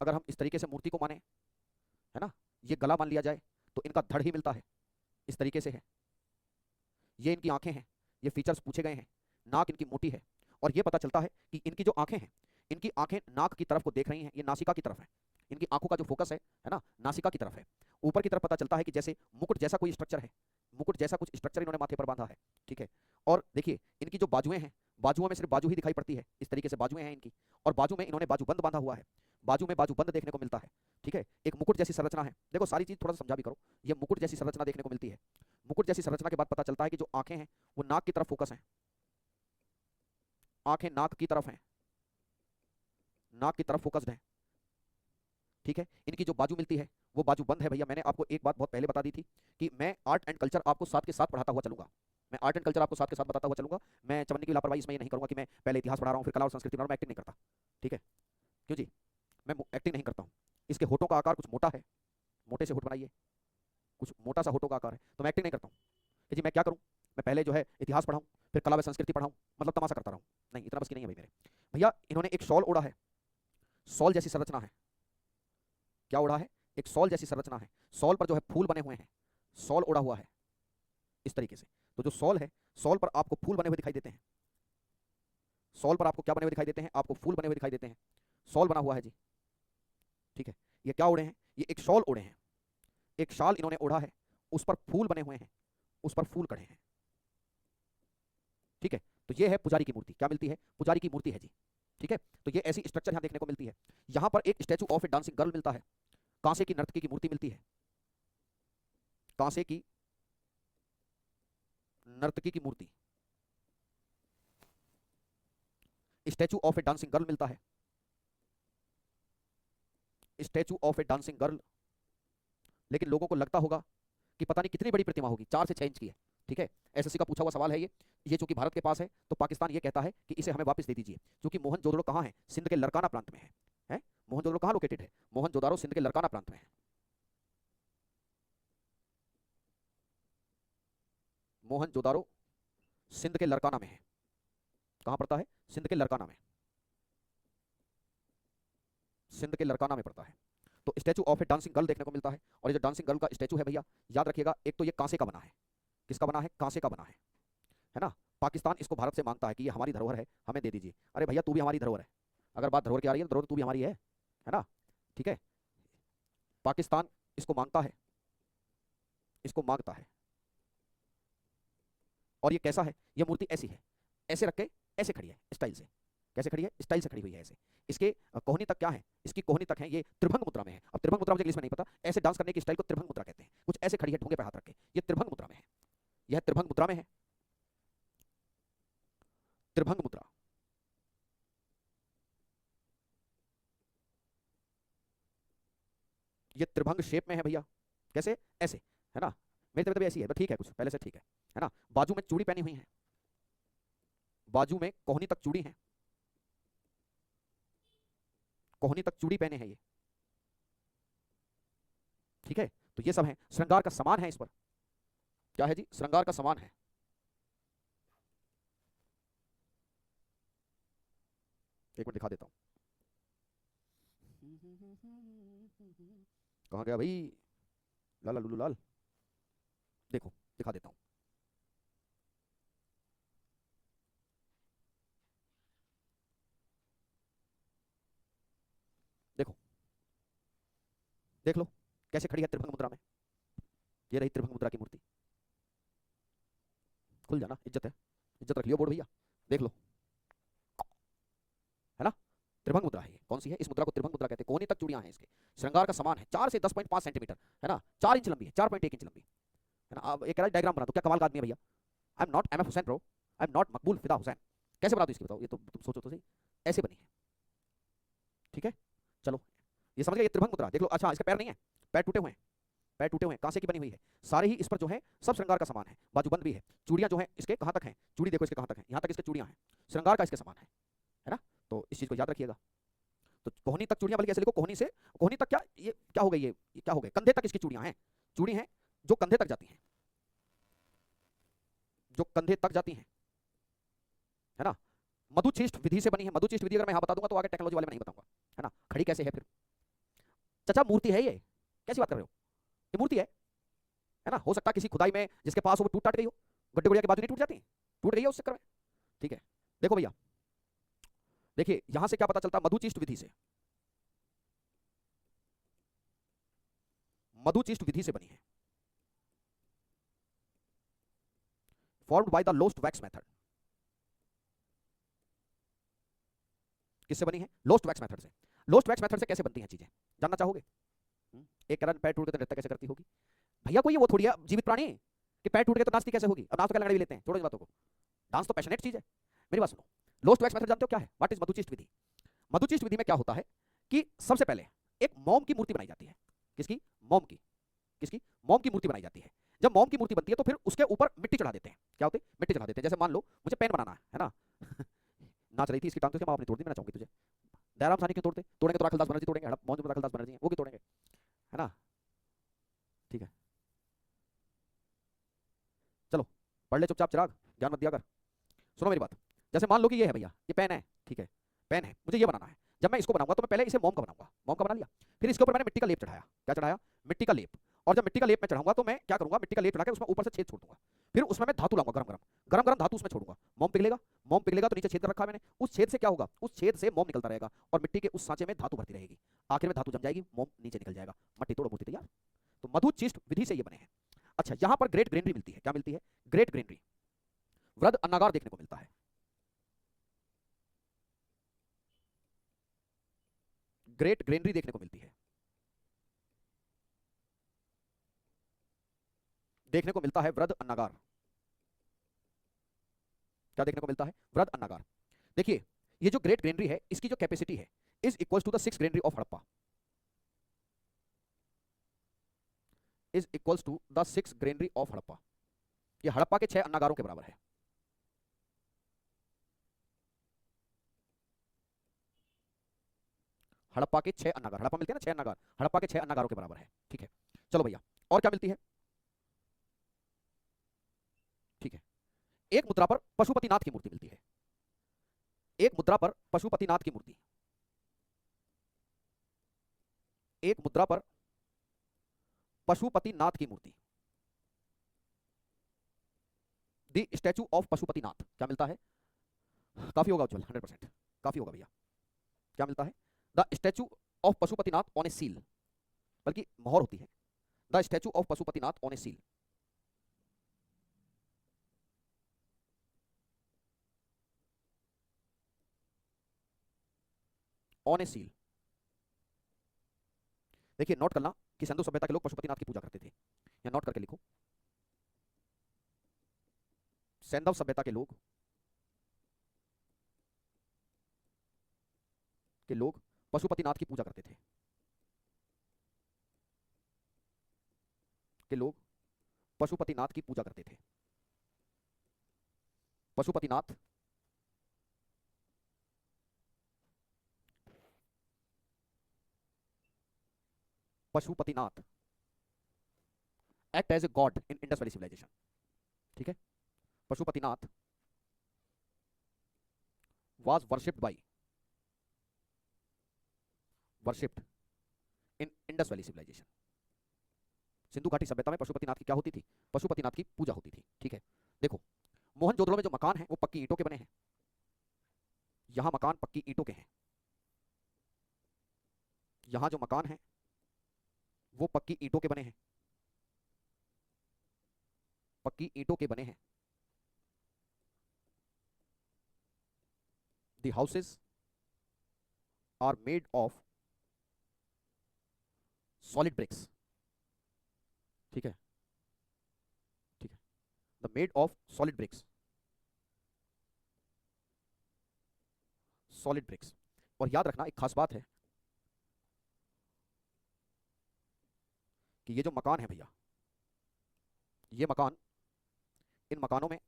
अगर हम इस तरीके से मूर्ति को माने, है ना, ये गला मान लिया जाए तो इनका धड़ ही मिलता है, इस तरीके से है। ये इनकी आंखें हैं, ये फीचर्स पूछे गए हैं। नाक इनकी मोटी है, और ये पता चलता है कि इनकी जो आंखें हैं, इनकी आंखें नाक की तरफ को देख रही हैं, ये नासिका की तरफ है। इनकी आंखों का जो फोकस है ना, नासिका की तरफ है। ऊपर की तरफ पता चलता है कि जैसे मुकुट जैसा कोई स्ट्रक्चर है, मुकुट जैसा कुछ स्ट्रक्चर इन्होंने माथे पर बांधा है। ठीक है, और देखिए इनकी जो बाजुएं हैं, बाजुओं में सिर्फ बाजू ही दिखाई पड़ती है, इस तरीके से बाजुएं हैं इनकी, और बाजू में इन्होंने बाजूबंद बांधा हुआ है, बाजू में बाजूबंद देखने को मिलता है। ठीक है, एक मुकुट जैसी संरचना है। देखो सारी चीज थोड़ा सा समझा भी करो। ये मुकुट जैसी संरचना देखने को मिलती है। मुकुट जैसी संरचना के बाद पता चलता है कि जो आंखें हैं वो नाक की तरफ फोकस हैं, आंखें नाक की तरफ हैं, नाक की तरफ फोकस्ड हैं। ठीक है, इनकी जो बाजू मिलती है वो बाजू बंद है भैया। मैंने आपको एक बात बहुत पहले बता दी थी कि मैं आर्ट एंड कल्चर आपको साथ के साथ पढ़ाता हुआ चलूंगा, मैं आर्ट एंड कल्चर आपको साथ के साथ बताता हुआ चलूंगा। मैं चवन्नी की लापरवाही इसमें ये नहीं करूंगा कि मैं पहले इतिहास पढ़ा रहा हूं फिर कला और संस्कृति पढ़ा रहा हूं, मैं एक्टिंग नहीं करता। ठीक है, क्यों जी? मैं एक्टिंग नहीं करता हूं। इसके होठों का आकार कुछ मोटा है, मोटे से होठ बनाइए, कुछ मोटा सा होठों का आकार है, तो मैं एक्टिंग नहीं करता हूं कि जी मैं क्या करूं, मैं पहले जो है इतिहास पढ़ाऊं फिर कला व संस्कृति पढ़ाऊं, मतलब तमाशा करता रहूं। नहीं, इतना बस की नहीं है भाई मेरे भैया। इन्होंने एक शॉल ओढ़ा है, सॉल जैसी संरचना है। क्या ओढ़ा है? एक सॉल जैसी संरचना है। सॉल पर जो है फूल बने हुए हैं, सॉल ओढ़ा हुआ है इस तरीके से। तो जो सॉल है, सॉल पर आपको फूल बने हुए दिखाई देते हैं। सॉल पर आपको क्या बने हुए दिखाई देते हैं? आपको फूल बने हुए दिखाई देते हैं। सॉल बना हुआ है जी। ठीक है, ये क्या ओढ़े हैं? ये एक शॉल ओढ़े हैं, एक शाल इन्होंने ओढ़ा है, उस पर फूल बने हुए हैं, उस पर फूल कढ़े हैं। ठीक है, तो ये है पुजारी की मूर्ति। क्या मिलती है? पुजारी की मूर्ति है जी। ठीक है, तो ये ऐसी स्ट्रक्चर यहां देखने को मिलती है। यहां पर एक statue of a dancing girl मिलता है, कांसे की नर्तकी की मूर्ति मिलती है, कांसे की नर्तकी की मूर्ति, statue of a dancing girl मिलता है, statue of a dancing girl. लेकिन लोगों को लगता होगा कि पता नहीं कितनी बड़ी प्रतिमा होगी, 4 से 6 इंच की है। ठीक है, एसएससी का पूछा हुआ सवाल है ये चूंकि भारत के पास है तो पाकिस्तान ये कहता है कि इसे हमें वापस दे दीजिए। क्योंकि मोहनजोदड़ो कहाँ है? सिंध के लरकाना प्रांत में है? मोहनजोदड़ो कहाँ लोकेटेड है? मोहनजोदारो सिंध के लरकाना प्रांत में है। मोहनजोदारो सिंध के लरकाना में है। कहाँ पड़ता है? सिंध के लरकाना में, सिंध के लरकाना में पड़ता है। तो statue of a dancing girl देखने को मिलता है। और ये जो डांसिंग गर्ल का स्टैचू है भैया, याद रखिएगा, एक तो ये कांसे का बना है। किसका बना है? कांसे का बना है ना? पाकिस्तान इसको भारत से मांगता है कि ये हमारी धरोहर है, हमें दे दीजिए। अरे भैया तू भी हमारी धरोहर है। अगर बात धरोहर की आ रही है तो धरोहर तू भी हमारी है ना? ठीक है, पाकिस्तान इसको मांगता है, इसको मांगता है। और ये कैसा है? ये मूर्ति ऐसी है, ऐसे रख के ऐसे खड़ी है स्टाइल से। कैसे खड़ी है? स्टाइल से खड़ी हुई है ऐसे। इसके कोहनी तक क्या है? इसकी कोहनी तक है ये त्रिभंग मुद्रा में है। अब त्रिभंग मुद्रा मुझे इंग्लिश में नहीं पता, ऐसे डांस करने की स्टाइल को त्रिभंग मुद्रा कहते हैं। कुछ ऐसे खड़ी है ठोंगे पे हाथ रख के, ये त्रिभंग मुद्रा में है। यह त्रिभंग मुद्रा में है, त्रिभंग मुद्रा। ये त्रिभंग शेप में है भैया। कैसे? ऐसे, है ना? मेरी तबीयत भी ऐसी है तो ठीक है, कुछ पहले से ठीक है ना? बाजू में चूड़ी पहनी हुई है, बाजू में कोहनी तक चूड़ी है, कोहनी तक चूड़ी पहने हैं ये। ठीक है, तो ये सब है श्रृंगार का सामान है इस पर। क्या है जी? श्रृंगार का सामान है। एक मिनट दिखा देता हूं। कहां गया भाई? लाला लुलू लाल, देखो दिखा देता हूं। देखो, देख लो कैसे खड़ी है त्रिभंग मुद्रा में। ये रही त्रिभंग मुद्रा की मूर्ति। खुल जाना, इज्जत है, इज्जत रख लियो बोर्ड भैया। देख लो, है ना, त्रिभंग मुद्रा है। ये कौन सी है? इस मुद्रा को त्रिभंग मुद्रा कहते हैं। कोहनी तक चूड़ियां हैं इसके, श्रृंगार का समान है, 4 से 10.5 सेंटीमीटर, है ना, 4 इंच लंबी है, 4.1 इंच लंबी, है ना। अब एक डायग्राम बना दो, क्या कमाल का आदमी है भैया। I am not M F Hussain bro, I am not Maqbool Fida Hussain. कैसे बना दो इसकी, बताओ, ये तो तुम सोचो तो सही। ऐसे बनी है, ठीक है। चलो, ये समझ गए, ये त्रिभंग मुद्रा। देख लो, अच्छा इसके पैर नहीं है, पैर टूटे हुए हैं, पैर टूटे हुए हैं, कांसे की बनी हुई है। सारे ही इस पर जो है सब श्रृंगार का सामान है, बाजूबंद भी है। चूड़ियां जो है इसके कहां तक हैं, चूड़ी देखो इसके कहां तक है, यहां तक इसके चूड़ियां हैं, श्रृंगार का इसके सामान है ना। तो इस चीज को याद रखिएगा। तो कोहनी तक चूड़ियां, बल्कि ऐसे लिखो, कोहनी से, कोहनी तक क्या, ये क्या हो गई, ये क्या हो गए, कंधे तक इसकी चूड़ियां हैं। चूड़ी हैं जो कंधे तक जाती हैं, जो कंधे तक जाती हैं, है ना। मधुचिष्ट विधि से बनी है। मधुचिष्ट विधि अगर मैं यहां बता दूंगा तो आगे टेक्नोलॉजी वाले में नहीं बताऊंगा, है ना। खड़ी कैसे है फिर, चाचा मूर्ति है ये, कैसी बात कर रहे हो, ये मूर्ति है ना। हो सकता है किसी खुदाई में जिसके पास हो वो टूट टाट गई हो, गड्ढे गुड़िया के बाजू नहीं टूट जाती, टूट गई है उस चक्कर में, ठीक है। देखो भैया, देखिए यहां से क्या पता चलता, मधुचिष्ट विधि से, मधुचिष्ट विधि से बनी है, formed by the lost wax method. किससे बनी है? लोस्ट वैक्स मेथड से। लोस्ट वैक्स मेथड से कैसे बनती हैं चीजें, जानना चाहोगे? एक करण पैर टूट गए तो नृत्य कैसे करती होगी भैया? कोई वो थोड़ी है जीवित प्राणी कि पैर टूट गए तो नाचती कैसे होगी? अब नाच तो क्या लड़ाई भी लेते हैं, छोड़ो इस बातों को। डांस तो पैशनेट चीज है। मेरी बात सुनो, लोस्ट वैक्स मेथड जानते हो क्या है? व्हाट इज मधुचिष्ट विधि? मधुचिष्ट विधि में क्या होता है कि सबसे पहले एक मोम की मूर्ति बनाई जाती है। किसकी? मोम की। किसकी? मोम की मूर्ति बनाई जाती है। जब मोम की मूर्ति बनती है तो फिर उसके ऊपर मिट्टी चढ़ा देते हैं। क्या होते हैं? मिट्टी चढ़ा देते हैं। जैसे मान लो मुझे पेन बनाना है ना नाच रही थी इसकी टांग, तो क्या माँ अपनी तोड़ दी? मैं चाहूंगी तुझे, दयाराम सानी क्यों तोड़ते? तोड़ेंगे तो राखलदास बनर्जी तोड़ेंगे, हड़प मोहन राखलदास बनर्जी वो क्यों तोड़ेंगे, है ना। ठीक है, चलो पढ़ ले चुपचाप चिराग, ज्ञान मत दिया कर। सुनो मेरी बात, जैसे मान लो कि ये है भैया, ये पेन है, ठीक है, पेन है, मुझे ये बनाना है। जब मैं इसको बनाऊंगा तो मैं पहले इसे मोम का बनाऊंगा, मोम का बना लिया, फिर इसके ऊपर मैंने मिट्टी का लेप चढ़ाया। क्या चढ़ाया? मिट्टी का लेप। और जब मिट्टी का लेप मैं चढ़ाऊंगा तो मैं क्या करूंगा, मिट्टी का लेप चढ़ा के उसमें ऊपर से छेद छोड़ दूंगा, फिर उसमें मैं धातु लाऊंगा, गरम गरम गरम गरम धातु उसमें छोड़ूंगा, मोम पिघलेगा। मोम पिघलेगा तो नीचे छेद कर रखा है मैंने, उस छेद से क्या होगा, उस छेद से मोम निकलता रहेगा और मिट्टी के उस सांचे में धातु भरती रहेगी। आखिर में धातु जम जाएगी, मोम नीचे निकल जाएगा, मट्टी तोड़ो मूर्ति तैयार। तो मधुचिष्ट विधि से ये बने हैं। अच्छा, यहां पर ग्रेट ग्रेनरी मिलती है। क्या मिलती है? ग्रेट ग्रेनरी, वृद्ध अन्नागार देखने को मिलता है। ग्रेट ग्रेनरी देखने को मिलती है, देखने को मिलता है वृद्ध अन्नागार। क्या देखने को मिलता है? वृद्ध अन्नागार। देखिए, ये जो ग्रेट ग्रेनरी है इसकी जो कैपेसिटी है is equal to the 6 granary of Harappa, is equals to the 6 granary of Harappa. ये हड़प्पा के 6 अन्नागारों के बराबर है। हड़प्पा के 6 अन्नागार, हड़प्पा मिलते हैं ना 6 अन्नागार, हड़प्पा के 6 अन्नागारों के बराबर है, ठीक है। चलो भैया, और क्या मिलती है? ठीक है, एक मुद्रा पर पशुपतिनाथ की मूर्ति मिलती है। एक मुद्रा पर पशुपतिनाथ की मूर्ति, एक मुद्रा पर पशुपतिनाथ की मूर्ति, द स्टैचू ऑफ पशुपतिनाथ। क्या मिलता है? काफी होगा उज्जवल, 100% काफी होगा भैया। क्या मिलता है? The statue of Pashupatinath on A seal, बल्कि मोहर होती है, the statue of Pashupatinath on A seal. On A seal. देखिए नोट करना कि सिंधु सभ्यता के लोग पशुपतिनाथ की पूजा करते थे, या नोट करके लिखो, सैंधव सभ्यता के लोग पशुपतिनाथ की पूजा करते थे, के लोग पशुपतिनाथ की पूजा करते थे। Pashupatinath Pashupatinath act as a god in Indus valley civilization, ठीक है। Pashupatinath was worshipped in Indus valley civilization, Sindhu घाटी सभ्यता में पशुपतिनाथ की क्या होती थी? पशुपतिनाथ की पूजा होती थी। ठीक है, देखो मोहनजोदड़ो में जो मकान है वो पक्की ईंटों के बने हैं। यहां मकान पक्की ईंटों के हैं। यहां जो मकान है वो पक्की ईंटों के बने हैं। पक्की ईंटों के बने हैं। The houses are made of solid bricks. ठीक है, ठीक है, the made of solid bricks. Solid bricks. और याद रखना एक खास बात है कि ये जो मकान है भैया, ये मकान, इन मकानों में,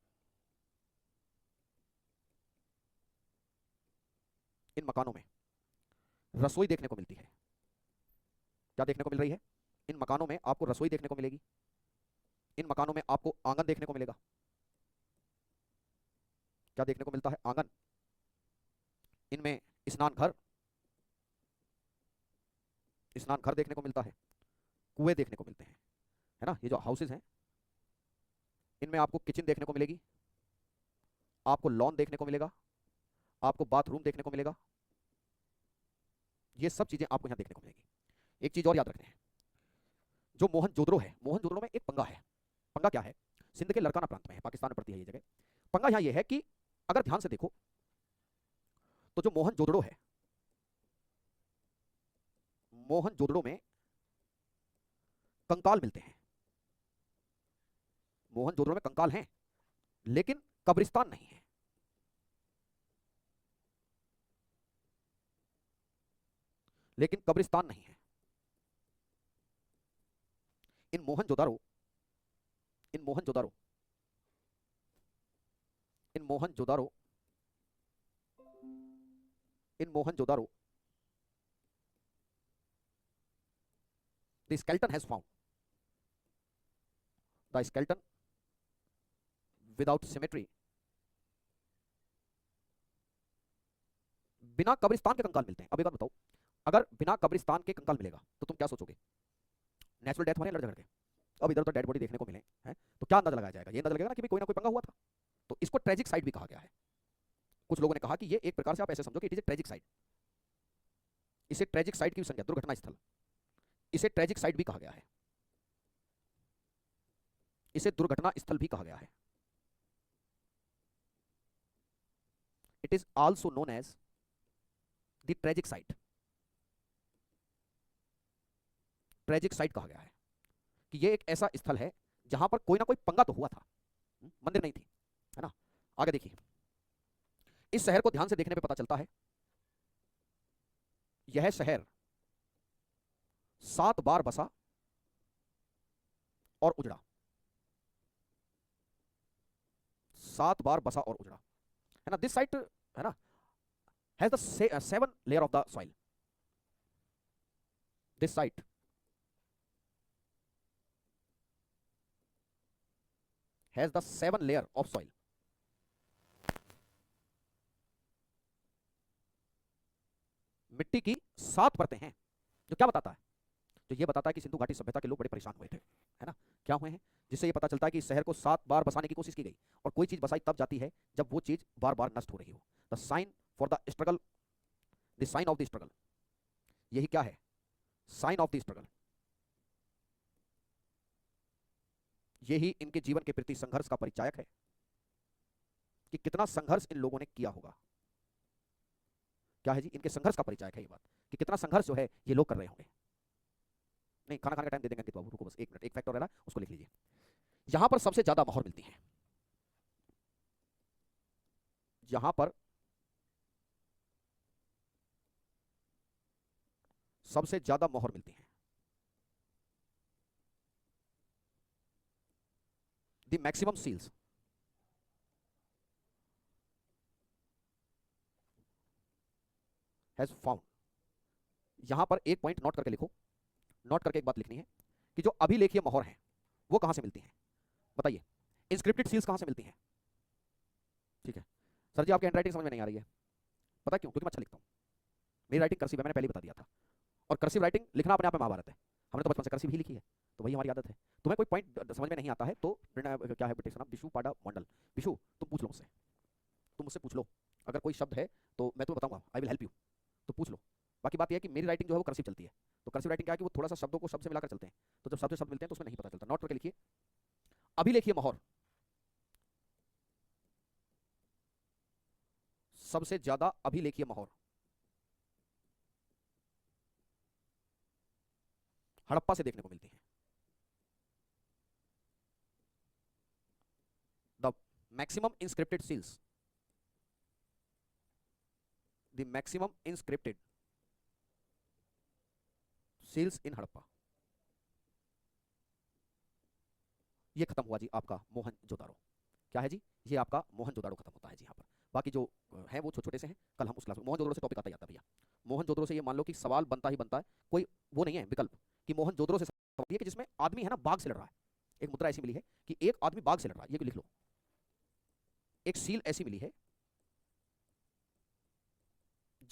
इन मकानों में रसोई देखने को मिलती है। क्या देखने को मिल रही है? इन मकानों में आपको रसोई देखने को मिलेगी। इन मकानों में आपको आंगन देखने को मिलेगा। क्या देखने को मिलता है? आंगन। इनमें स्नान घर, स्नान घर देखने को मिलता है। कुएं देखने को मिलते हैं, है ना? ये जो हाउसेज हैं इनमें आपको किचन देखने को मिलेगी, आपको लॉन देखने को मिलेगा, आपको बाथरूम देखने को मिलेगा। ये सब चीजें आपको यहां देखने को मिलेगी। एक चीज और याद रखते हैं, जो मोहनजोदड़ो है, मोहनजोदड़ो में एक पंगा है। पंगा क्या है? सिंध के लरकाना प्रांत में है, पाकिस्तान में पड़ती है ये जगह। पंगा यहां ये है कि अगर ध्यान से देखो तो जो मोहनजोदड़ो है, मोहनजोदड़ो में कंकाल मिलते हैं। मोहनजोदड़ो में कंकाल हैं लेकिन कब्रिस्तान नहीं है। लेकिन कब्रिस्तान नहीं है। इन मोहनजोदारो, इन मोहनजोदारो, इन मोहनजोदारो, इन Mohenjodaro, the skeleton has found, the skeleton without symmetry, बिना कब्रिस्तान के कंकाल मिलते हैं। अब एक बात बताओ, अगर बिना कब्रिस्तान के कंकाल मिलेगा तो तुम क्या सोचोगे? नेचुरल डेथ मारे लड़ झगड़ के, अब इधर उधर डेड बॉडी देखने को मिले हैं, तो क्या अंदाजा लगाया जाएगा? ये अंदाजा लगेगा ना कि भाई कोई ना कोई पंगा हुआ था। तो इसको ट्रेजिक साइड भी कहा गया है। कुछ लोगों ने कहा कि ये एक प्रकार से आप ऐसे समझो कि it is a tragic side. इसे ट्रेजिक साइड की संज्ञा, दुर्घटना स्थल, इसे ट्रेजिक साइड भी कहा गया है। इसे दुर्घटना स्थल भी कहा गया है। It is also known as the tragic site. Tragic site कहा गया है कि यह एक ऐसा स्थल है जहां पर कोई ना कोई पंगा तो हुआ था, मंदिर नहीं थी, है ना? आगे देखिए, इस शहर को ध्यान से देखने पे पता चलता है यह शहर 7 बार बसा और उजड़ा। 7 बार बसा और उजड़ा, है ना? दिस साइट, है ना, has the 7 layer of the soil. This site has the 7 layer of soil. मिट्टी की 7 परतें हैं। जो क्या बताता है? जो ये बताता है कि सिंधु घाटी सभ्यता के लोग बड़े परेशान हुए थे, है ना? क्या हुए हैं? जिससे ये पता चलता है कि इस शहर को 7 बार बसाने की कोशिश की गई, और कोई चीज बसाई तब जाती है जब वो चीज बार बार नष्ट हो रही हो। The sign for the struggle, the sign of the struggle, यही क्या है? Sign of the struggle. यही इनके जीवन के प्रति संघर्ष का परिचायक है कि कितना संघर्ष इन लोगों ने किया होगा। क्या है जी? इनके संघर्ष का परिचायक है ये बात कि कितना संघर्ष जो है ये लोग कर रहे होंगे। नहीं, खाना खाने का टाइम दे देंगे अंकित बाबू, रुको बस एक मिनट, एक फैक्ट और रहा उसको लिख लीजिए। यहां पर सबसे ज्यादा मोहर मिलती है। यहां पर सबसे ज्यादा मोहर मिलती है। The maximum seals has found. यहां पर एक पॉइंट नोट करके लिखो, नोट करके एक बात लिखनी है कि जो अभिलेखीय मोहर हैं वो कहां से मिलती हैं? बताइए, इंस्क्रिप्टेड सील्स कहां से मिलती हैं? ठीक है सर जी, आपकी हैंडराइटिंग समझ में नहीं आ रही है। पता क्यों? क्योंकि मैं अच्छा लिखता हूं। मेरी राइटिंग कर्सिव है, मैंने पहले ही बता दिया था। और कर्सिव राइटिंग लिखना अपने आप में महाभारत है। हमने तो बचपन से कर्सिव ही लिखी है, तो वही हमारी आदत है। तुम्हें कोई पॉइंट समझ में नहीं आता है तो क्या है बेटे इसका नाम, विशु पाडा मंडल। विशु तुम पूछ लो मुझसे, तुम मुझसे पूछ लो, अगर कोई शब्द है तो मैं तुम्हें बताऊंगा, आई विल हेल्प यू, तो पूछ लो। बाकी बात यह है कि मेरी राइटिंग जो है वो कर्सिव चलती है, तो कर्सिव राइटिंग क्या है कि वो थोड़ा सा शब्दों को शब्द से मिलाकर चलते हैं, तो जब शब्द से शब्द मिलते हैं तो उसमें नहीं पता चलता। नोट करके लिखिए, अभिलेखीय मोहर, सबसे ज्यादा अभिलेखीय मोहर हड़प्पा से देखने को मिलती है। The maximum inscribed seals, the maximum inscribed seals in Harappa. ये खत्म हुआ जी आपका मोहनजोदाड़ो। क्या है जी, ये आपका मोहनजोदाड़ो खत्म होता है जी यहाँ पर। बाकी जो है वो छोटे छोटे से हैं, कल हम उस क्लास में मोहनजोदड़ो से टॉपिक आता ही आता है भैया। मोहनजोदड़ो से ये मान लो कि सवाल बनता ही बनता है, कोई वो नहीं है विकल्प कि मोहनजोदड़ो से सवाल है कि जिसमें आदमी है ना बाघ से लड़ रहा है। एक मुद्रा ऐसी मिली है कि एक आदमी बाघ से लड़ रहा है, ये लिख लो। एक सील ऐसी मिली है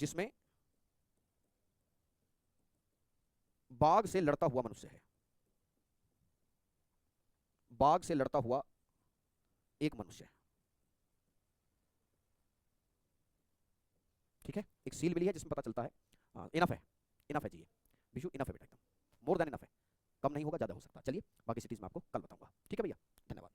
जिसमें बाघ से लड़ता हुआ मनुष्य है, बाघ से लड़ता हुआ एक मनुष्य है, ठीक है। एक सील मिली है जिसमें पता चलता है। इनफ है, इनफ है जी, ये विशु इनफ है बेटा, एकदम मोर देन इनफ है, कम नहीं होगा ज्यादा हो सकता है। चलिए बाकी सिटीज में आपको कल बताऊंगा, ठीक है भैया, धन्यवाद।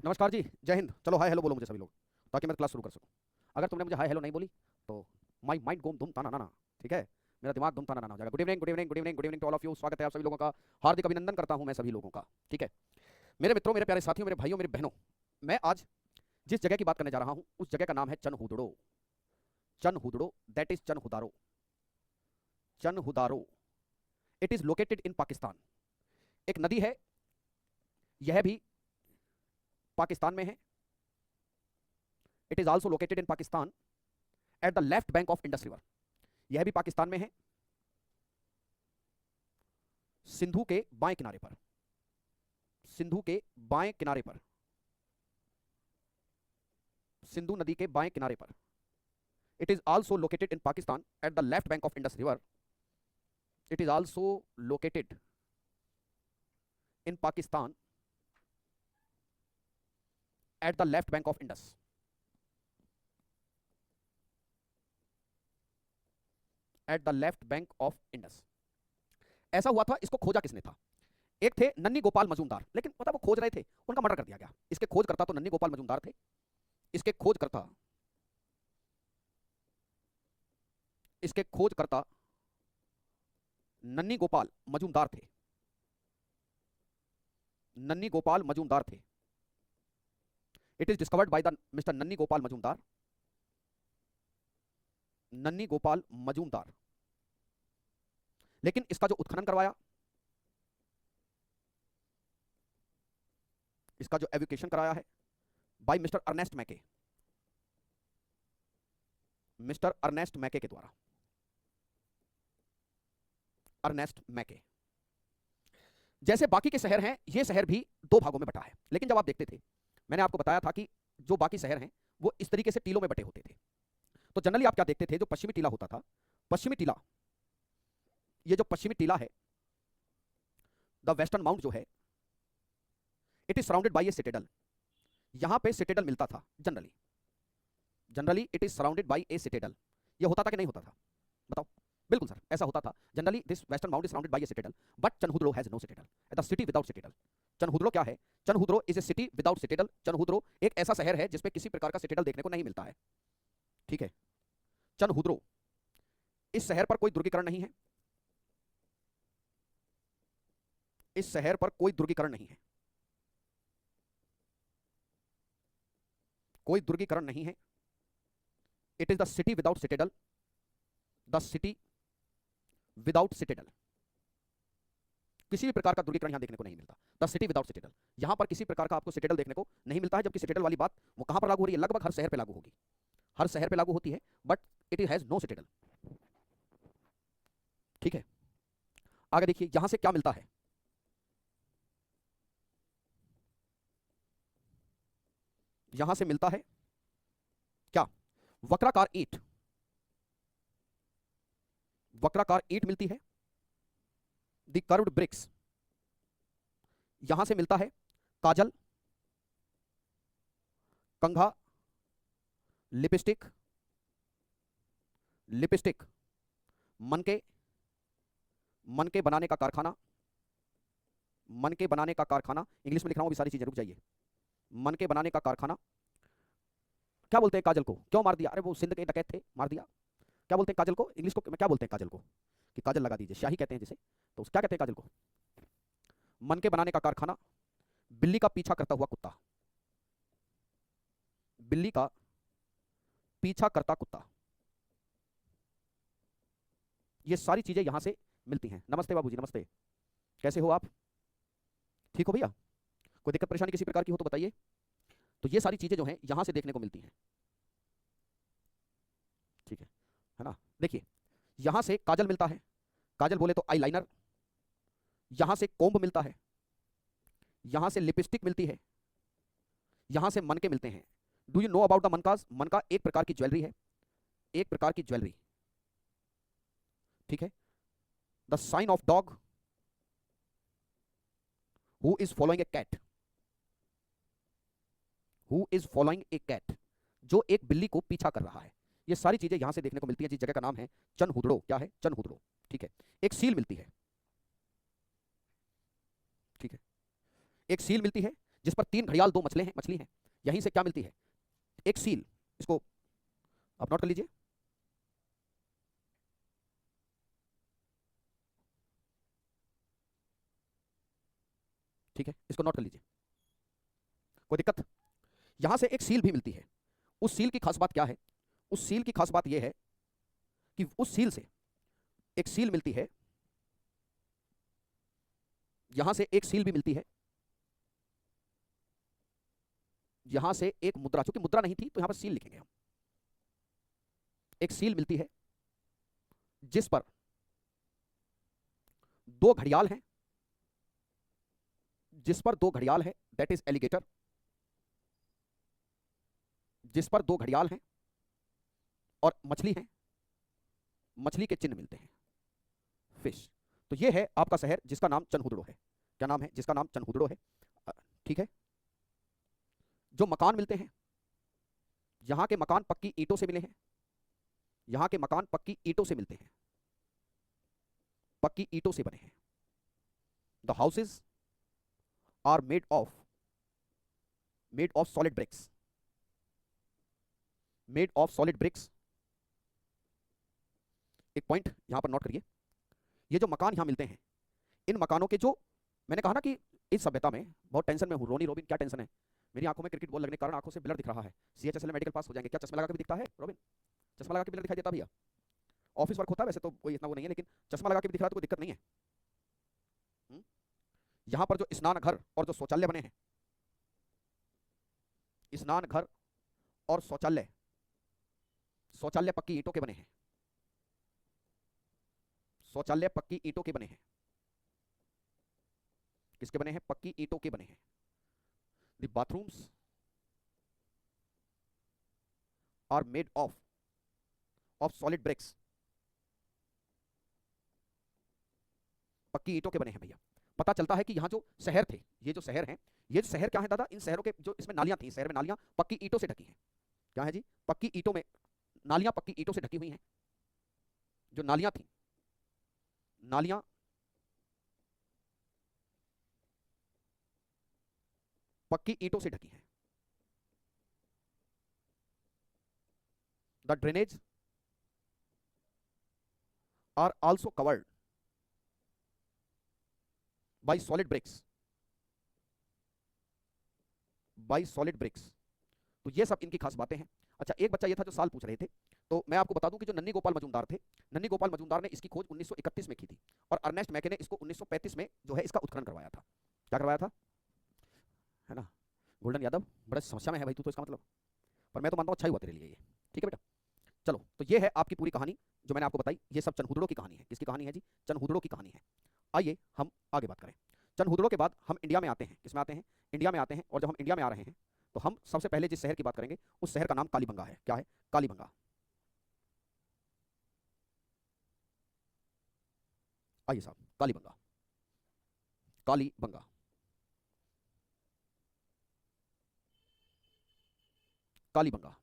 नमस्कार जी, जय हिंद। चलो हाय हेलो बोलो मुझे सभी लोग, ताकि मैं क्लास शुरू कर सकूं। अगर तुमने मुझे हाय हेलो नहीं बोली तो माई माइंड गोम धूम ताना नाना, ठीक है, मेरा दिमाग धूम ताना नाना हो जाएगा। Good evening, good evening, good evening, good evening to all of you. स्वागत है आप सभी लोगों का, हार्दिक अभिनंदन करता हूं मैं सभी लोगों का, ठीक है। मेरे मित्रों, मेरे प्यारे साथियों, मेरे भाइयों, मेरे बहनों, मैं आज जिस जगह की बात करने जा रहा हूं उस जगह का नाम है Chanhudaro. Chanhudaro, that is Chanhudaro, Chanhudaro. It is located in Pakistan. एक नदी है, यह भी पाकिस्तान में है। It is also located in Pakistan at the left bank of Indus river. यह भी पाकिस्तान में है, सिंधु के बाएं किनारे पर, सिंधु के बाएं किनारे पर, सिंधु नदी के बाएं किनारे पर। It is also located in Pakistan at the left bank of Indus river. It is also located in Pakistan at the left bank of Indus. Eight the left bank of Indus. ऐसा हुआ था, इसको खोजा किसने था? एक थे नन्नी गोपाल मजूमदार, लेकिन पता वो खोज रहे थे, उनका मर्डर कर दिया गया। इसके खोजकर्ता तो नन्नी गोपाल मजूमदार थे, इसके खोजकर्ता नन्नी गोपाल मजूमदार थे, नन्नी गोपाल मजूमदार थे। It is discovered by the mister Nanni Gopal Majumdar, Nanni Gopal Majumdar. लेकिन इसका जो उत्खनन करवाया, इसका जो एजुकेशन कराया है, बाय मिस्टर अर्नेस्ट मैके, मिस्टर अर्नेस्ट मैके के द्वारा, अर्नेस्ट मैके। जैसे बाकी के शहर हैं, ये शहर भी दो भागों में बटा है। लेकिन जब आप देखते थे, मैंने आपको बताया था कि जो बाकी शहर हैं वो इस तरीके से टीलों में बटे होते थे। तो जनरली आप क्या देखते थे, जो पश्चिमी टीला होता था, पश्चिमी टीला, ये जो पश्चिमी टीला है, द वेस्टर्न माउंट जो है, it is surrounded by a citadel. यहां पे सिटेडल मिलता था generally, generally it is surrounded by a citadel. ये होता था कि नहीं होता था, बताओ? बिल्कुल सर, ऐसा होता था। Generally this western mount is surrounded by a citadel, but Chanhudaro has no citadel, the city without citadel. Chanhudaro क्या है? Chanhudaro is a city without citadel. Chanhudaro एक ऐसा शहर है जिसपे किसी प्रकार का सिटेडल देखने को नहीं मिलता है, ठीक है। चनहुदड़ो, इस शहर पर कोई दुर्गीकरण नहीं है, इस शहर पर कोई दुर्गीकरण नहीं है, कोई दुर्गीकरण नहीं है। It is the city without citadel, the city without citadel. किसी भी प्रकार का दुर्गीकरण यहां देखने को नहीं मिलता, द सिटी विदाउट सिटेडल। यहां पर किसी प्रकार का आपको सिटेडल देखने को नहीं मिलता है। जबकि सिटेडल वाली बात वो कहां पर लागू हो रही है? लगभग हर शहर पे लागू होगी, हर शहर पे लागू होती है, but it has no citadel, ठीक है। आगे देखिए यहां से क्या मिलता है, यहां से मिलता है क्या, वक्राकार ईंट, वक्राकार ईंट मिलती है, द कर्व्ड ब्रिक्स। यहां से मिलता है काजल, कंघा, लिपस्टिक, लिपस्टिक, मनके, मनके बनाने का कारखाना, मनके बनाने का कारखाना, इंग्लिश में लिख रहा हूं अभी सारी चीजें, रुक जाइए। मनके बनाने का कारखाना। क्या बोलते हैं काजल को, क्यों मार दिया, अरे वो सिंध के डकैत थे मार दिया। क्या बोलते हैं काजल को, इंग्लिश को क्या बोलते हैं काजल को, कि काजल लगा दीजिए, शाही कहते हैं जिसे, तो क्या कहते हैं काजल को, मनके बनाने का कारखाना, बिल्ली का पीछा करता हुआ कुत्ता, बिल्ली का पीछा करता कुत्ता। ये सारी चीजें यहां से मिलती हैं। नमस्ते बाबूजी, नमस्ते, कैसे हो आप, ठीक हो भैया, कोई दिक्कत परेशानी किसी प्रकार की हो तो बताइए। तो ये सारी चीजें जो हैं यहां से देखने को मिलती हैं, ठीक है ना। देखिए यहां से काजल मिलता है, काजल बोले तो आईलाइनर, यहां से कोम्ब मिलता है, यहां से लिपस्टिक मिलती है, यहां से मनके मिलते हैं। Do you know about the मनकाज, मनका एक प्रकार की ज्वेलरी है, एक प्रकार की ज्वेलरी, ठीक है। The sign of dog who is following a cat, who is following a cat, जो एक बिल्ली को पीछा कर रहा है। ये सारी चीजें यहां से देखने को मिलती हैं। जिस जगह का नाम है चनहुदड़ो, क्या है, चनहुदड़ो, ठीक है। एक सील मिलती है, ठीक है, एक सील मिलती है जिस पर 3 घड़ियाल 2 मछली हैं, मछली हैं। यहीं से क्या मिलती है, एक सील, इसको आप नोट कर लीजिए, ठीक है, इसको नोट कर लीजिए, कोई दिक्कत। यहां से एक सील भी मिलती है। उस सील की खास बात क्या है, उस सील की खास बात यह है कि उस सील से एक सील मिलती है, यहां से एक सील भी मिलती है, यहां से एक मुद्रा, चूंकि मुद्रा नहीं थी तो यहां पर सील लिखेंगे हम, एक सील मिलती है जिस पर 2 घड़ियाल हैं, जिस पर 2 घड़ियाल है, दैट इज एलिगेटर, जिस पर 2 घड़ियाल हैं और मछली है, मछली के चिन्ह मिलते हैं, फिश। तो ये है आपका शहर जिसका नाम चनहुदड़ो है। क्या नाम है, जिसका नाम चनहुदड़ो है, ठीक है। जो मकान मिलते हैं, यहां के मकान पक्की ईंटों से मिले हैं, यहां के मकान पक्की ईंटों से मिलते हैं, पक्की ईंटों से बने हैं। The houses are made of solid bricks, made of solid bricks. एक पॉइंट यहां पर नोट करिए, ये जो मकान यहां मिलते हैं, इन मकानों के जो, मैंने कहा ना कि इस सभ्यता में बहुत टेंशन में हूं, रोनी रोबिन, क्या टेंशन है, मेरी आंखों में क्रिकेट बॉल लगने के कारण आंखों से ब्लर दिख रहा है। सीएचएसएल मेडिकल पास हो जाएंगे, क्या चश्मा लगा के भी दिखता है रोबिन, चश्मा लगा के ब्लर दिखाई देता भैया, ऑफिस वर्क होता है वैसे तो कोई इतना वो नहीं है, लेकिन चश्मा लगा के भी दिख रहा है तो कोई दिक्कत नहीं है। यहां पर जो स्नान घर और जो शौचालय बने हैं, स्नान घर और शौचालय, शौचालय पक्की ईंटों के बने हैं, शौचालय पक्की ईंटों के बने हैं, किसके बने हैं, पक्की ईंटों के बने हैं। The bathrooms are made of solid bricks, पक्की ईंटों के बने हैं भैया। पता चलता है कि यहाँ जो शहर थे, ये जो शहर हैं, ये शहर क्या है दादा, इन शहरों के जो इसमें नालियां थी, शहर में नालियां पक्की ईंटों से ढकी हैं। क्या है जी, पक्की ईंटों में नालियां पक्की ईंटों से ढकी हुई हैं। जो नालियां थी, नालियां पक्की ईंटों से ढकी हैं। The drainage are also covered by solid bricks, by solid bricks. तो ये सब इनकी खास बातें हैं। अच्छा, एक बच्चा ये था जो साल पूछ रहे थे, तो मैं आपको बता दूं कि जो नन्नी गोपाल मजूमदार थे, नन्नी गोपाल मजूमदार ने इसकी खोज 1931 में की थी, और अर्नेस्ट मैके ने इसको 1935 में जो है इसका उत्खनन करवाया था। क्या करवाया था, है ना, गोल्डन यादव, बड़ा समस्या में है भाई तू तो, इसका मतलब, पर मैं तो मानता हूँ अच्छा ही हुआ तेरे लिए ये, ठीक है बेटा। चलो, तो ये है आपकी पूरी कहानी जो मैंने आपको बताई, ये सब चनहुदड़ो की कहानी है। किसकी कहानी है जी, चनहुदड़ो की कहानी है। आइए हम आगे बात करें। चंद हुदड़ों के बाद हम इंडिया में आते हैं। किस में आते हैं? इंडिया में आते हैं। और जब हम इंडिया में आ रहे हैं तो हम सबसे पहले जिस शहर की बात करेंगे उस शहर का नाम कालीबंगा है। क्या है? कालीबंगा। आइए साहब, कालीबंगा। कालीबंगा। कालीबंगा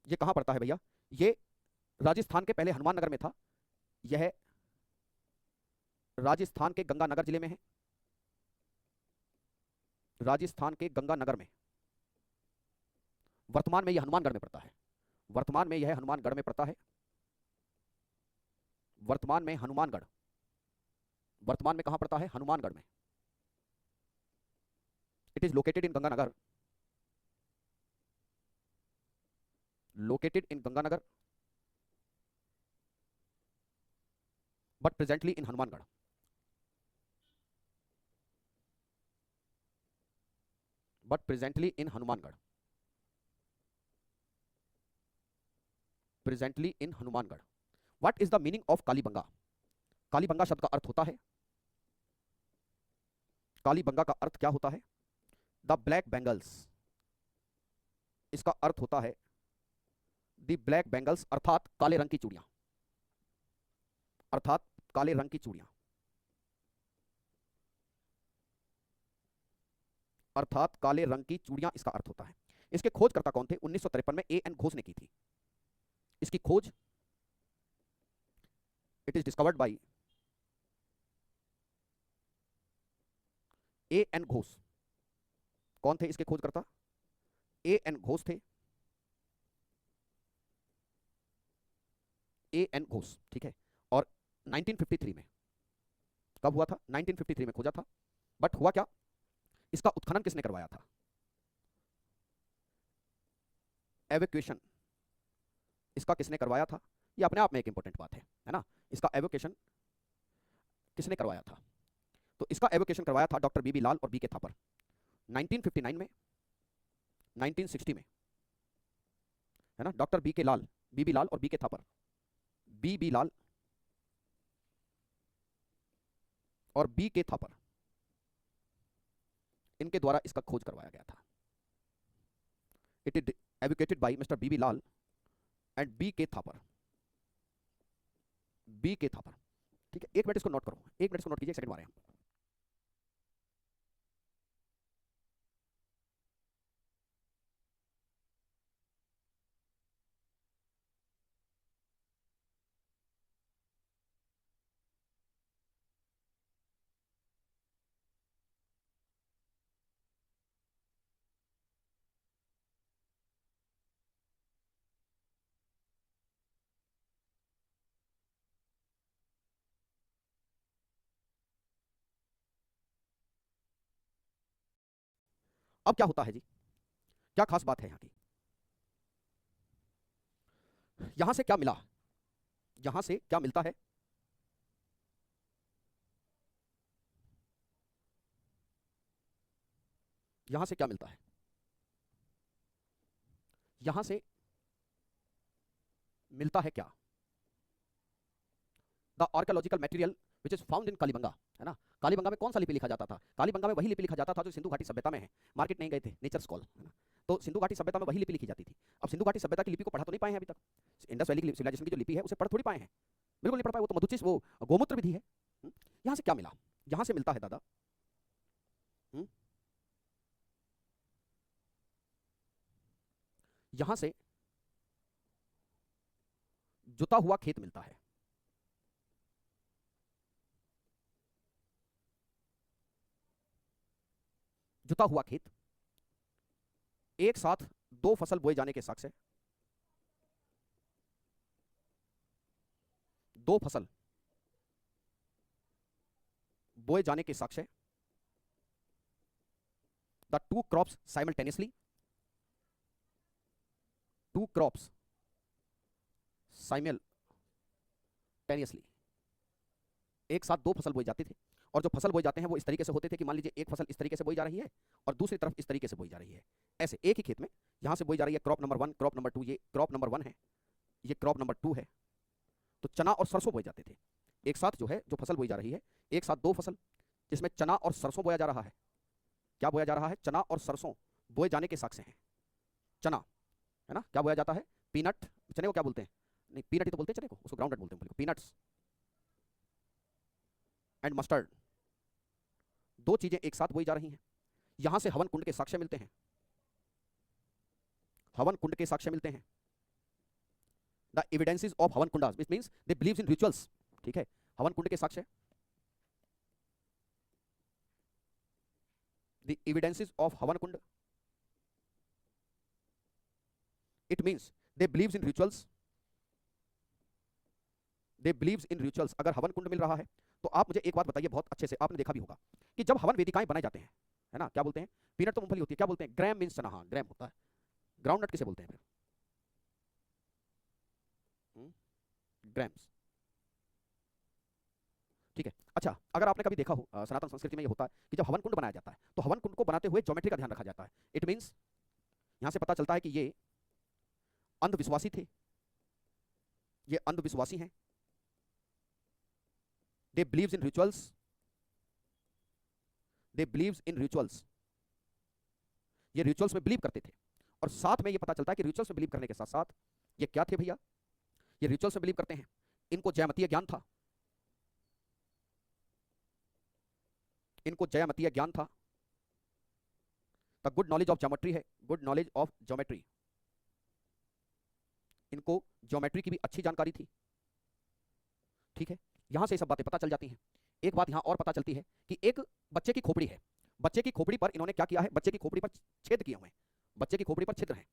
ये कहां पड़ता है भैया? ये राजस्थान के पहले हनुमान नगर में था। यह राजस्थान के गंगानगर जिले में है। राजस्थान के गंगानगर में। वर्तमान में यह हनुमानगढ़ में पड़ता है। वर्तमान में यह हनुमानगढ़ में पड़ता है। वर्तमान में हनुमानगढ़। वर्तमान में कहां पड़ता है? हनुमानगढ़ में। It is located in Ganganagar. Located in Ganganagar but presently in Hanumangarh. But presently in Hanumangarh. Presently in Hanumangarh. What is the meaning of Kalibangan? Kalibangan शब्द का अर्थ होता है, कालीबंगा का अर्थ क्या होता है? The black bangles. इसका अर्थ होता है द ब्लैक बेंगल्स, अर्थात काले रंग की चूड़ियां। अर्थात काले रंग की चूड़ियां। अर्थात काले रंग की चूड़ियां इसका अर्थ होता है। इसके खोजकर्ता कौन थे? 1953 में ए एन घोष ने की थी इसकी खोज। It is discovered by A N Ghosh. कौन थे इसके खोजकर्ता? ए एन घोष थे। ए एन घोष, ठीक है। और 1953 में, कब हुआ था? 1953 में खोजा था। बट हुआ क्या? इसका उत्खनन किसने करवाया था? एवैक्यूएशन इसका किसने करवाया था? ये अपने आप में एक इंपॉर्टेंट बात है ना। इसका एवोकेशन किसने करवाया था? तो इसका एवोकेशन करवाया था डॉक्टर बीबी लाल और बी के थापर 1959 में, 1960 में, है ना। डॉक्टर बी के लाल, बीबी लाल और बी के थापर, बीबी लाल और बी के थापर, इनके द्वारा इसका खोज करवाया गया था। It is advocated by Mr B B Lal and B K Thapar. B K Thapar, ठीक है। एक मिनट इसको नोट करो, एक मिनट इसको नोट कीजिए, एक सेकंड मारे हम। अब क्या होता है जी? क्या खास बात है यहां की? यहां से क्या मिला? यहां से क्या मिलता है? यहां से क्या मिलता है? यहां से मिलता है क्या? The archaeological material which is found in Kalibangan, है ना। कालीबंगा में कौन सा लिपि लिखा जाता था? कालीबंगा में वही लिपि लिखा जाता था जो सिंधु घाटी सभ्यता में है। मार्केट नहीं गए थे, नेचर स्कॉल, है ना। तो सिंधु घाटी सभ्यता में वही लिपि लिखी जाती थी। अब सिंधु घाटी सभ्यता की लिपि को पढ़ा तो नहीं पाए हैं अभी तक। इंडस वैली की सिविलाइजेशन की जो लिपि है उसे पढ़ थोड़ी पाए हैं, बिल्कुल नहीं पढ़ पाए। वो तो मधुचिस, वो गोमूत्र विधि है। यहां से क्या मिला? यहां से मिलता है दादा, यहां से जुता हुआ खेत मिलता है। जुता हुआ खेत, एक साथ दो फसल बोए जाने के साक्ष्य, दो फसल बोए जाने के साक्ष्य, the two crops simultaneously, two crops simultaneously, एक साथ दो फसल बोई जाती थी। और जो फसल बोए जाते हैं वो इस तरीके से होते थे कि मान लीजिए एक फसल इस तरीके से बोई जा रही है और दूसरी तरफ इस तरीके से बोई जा रही है। ऐसे एक ही खेत में यहां से बोई जा रही है क्रॉप नंबर 1, क्रॉप नंबर 2, ये क्रॉप नंबर 1 है, ये क्रॉप नंबर 2 है, तो चना और सरसों बोए जाते थे। एक साथ जो है, जो फसल बोई जा रही है, एक साथ दो फसल, जिसमें चना और सरसों बोया जा रहा है। क्या बोया जा रहा है? चना और सरसों बोए जाने के साक्ष्य हैं। चना, है ना, क्या बोया जाता है? पीनट, चने को क्या बोलते हैं? नहीं, पीनट ही तो बोलते हैं चने को, उसको ग्राउंडनट बोलते हैं, पीनट्स एंड मस्टर्ड। दो चीजें एक साथ बोई जा रही हैं। यहां से हवन कुंड के साक्ष्य मिलते हैं। हवन कुंड के साक्ष्य मिलते हैं। The evidences of havan kundas, which means they believes in rituals. ठीक है, हवन कुंड के साक्ष्य, the evidences of havan kund, it means they believes in rituals. They believes in rituals. अगर हवन कुंड मिल रहा है तो आप मुझे एक बात बताइए, बहुत अच्छे से आपने देखा भी होगा कि जब हवन वेदिकाएं बनाए जाते हैं, है ना, क्या बोलते हैं? पीनट तो मूंगफली होती है, क्या बोलते हैं? ग्रैम मींस चना, हाँ ग्रैम होता है। ग्राउंडनट किसे बोलते हैं फिर? ग्राम्स। ठीक है, अच्छा, अगर आपने कभी देखा हो सनातन संस्कृति में ये होता है कि जब हवन कुंड बनाया जाता है तो हवन कुंड को बनाते हुए ज्योमेट्री का ध्यान रखा जाता है। इट मींस यहां से पता चलता है कि ये अंधविश्वासी थे, ये अंधविश्वासी हैं। They believes in rituals, they believes in rituals. ये रिचुअल्स में बिलीव करते थे। और साथ में ये पता चलता है कि रिचुअल्स में बिलीव करने के साथ साथ ये क्या थे भैया? ये रिचुअल्स में बिलीव करते हैं, इनको जयमतीय ज्ञान था, इनको जयमतीय ज्ञान था। The good knowledge of geometry है, गुड नॉलेज ऑफ ज्योमेट्री। इनको ज्योमेट्री की भी अच्छी जानकारी थी। ठीक है, यहां से सब बातें पता चल जाती हैं। एक बात यहां और पता चलती है कि एक बच्चे की खोपड़ी है, बच्चे की खोपड़ी पर इन्होंने क्या किया है? बच्चे की खोपड़ी पर छेद किए हुए हैं, बच्चे की खोपड़ी पर छिद्र हैं।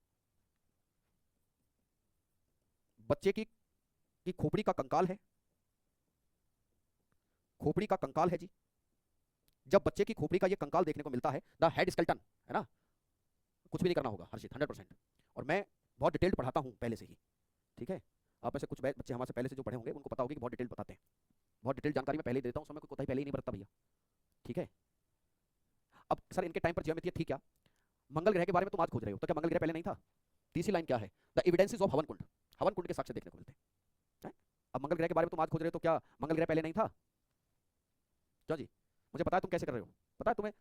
बच्चे की खोपड़ी का कंकाल है, खोपड़ी का कंकाल है जी। जब बच्चे की खोपड़ी का ये कंकाल देखने को मिलता है, द हेड स्केलेटन, है ना, कुछ भी नहीं करना होगा हर्षित, 100%। और मैं बहुत डिटेल्ड पढ़ाता हूं पहले से ही। ठीक है, आप में से कुछ बच्चे हमारे से पहले से जो पढ़े होंगे उनको पता होगी कि बहुत डिटेल बताते हैं, बहुत डिटेल जानकारी मैं पहले ही देता हूं, समय कोई कोताही पहले ही नहीं बरतता भैया। ठीक है, अब सर इनके टाइम पर ज्योमेट्री थी क्या? मंगल ग्रह के बारे में तुम आज खोज रहे हो, तो क्या मंगल ग्रह पहले नहीं था? तीसरी लाइन क्या है? द एविडेंसेस ऑफ हवन कुंड, हवन कुंड के साक्ष्य देखने को मिलते हैं। अब मंगल ग्रह के बारे में तुम आज खोज रहे हो, तो क्या मंगल ग्रह पहले नहीं था? क्यों जी, मुझे पता है तुम कैसे कर रहे हो, पता है तुम्हें।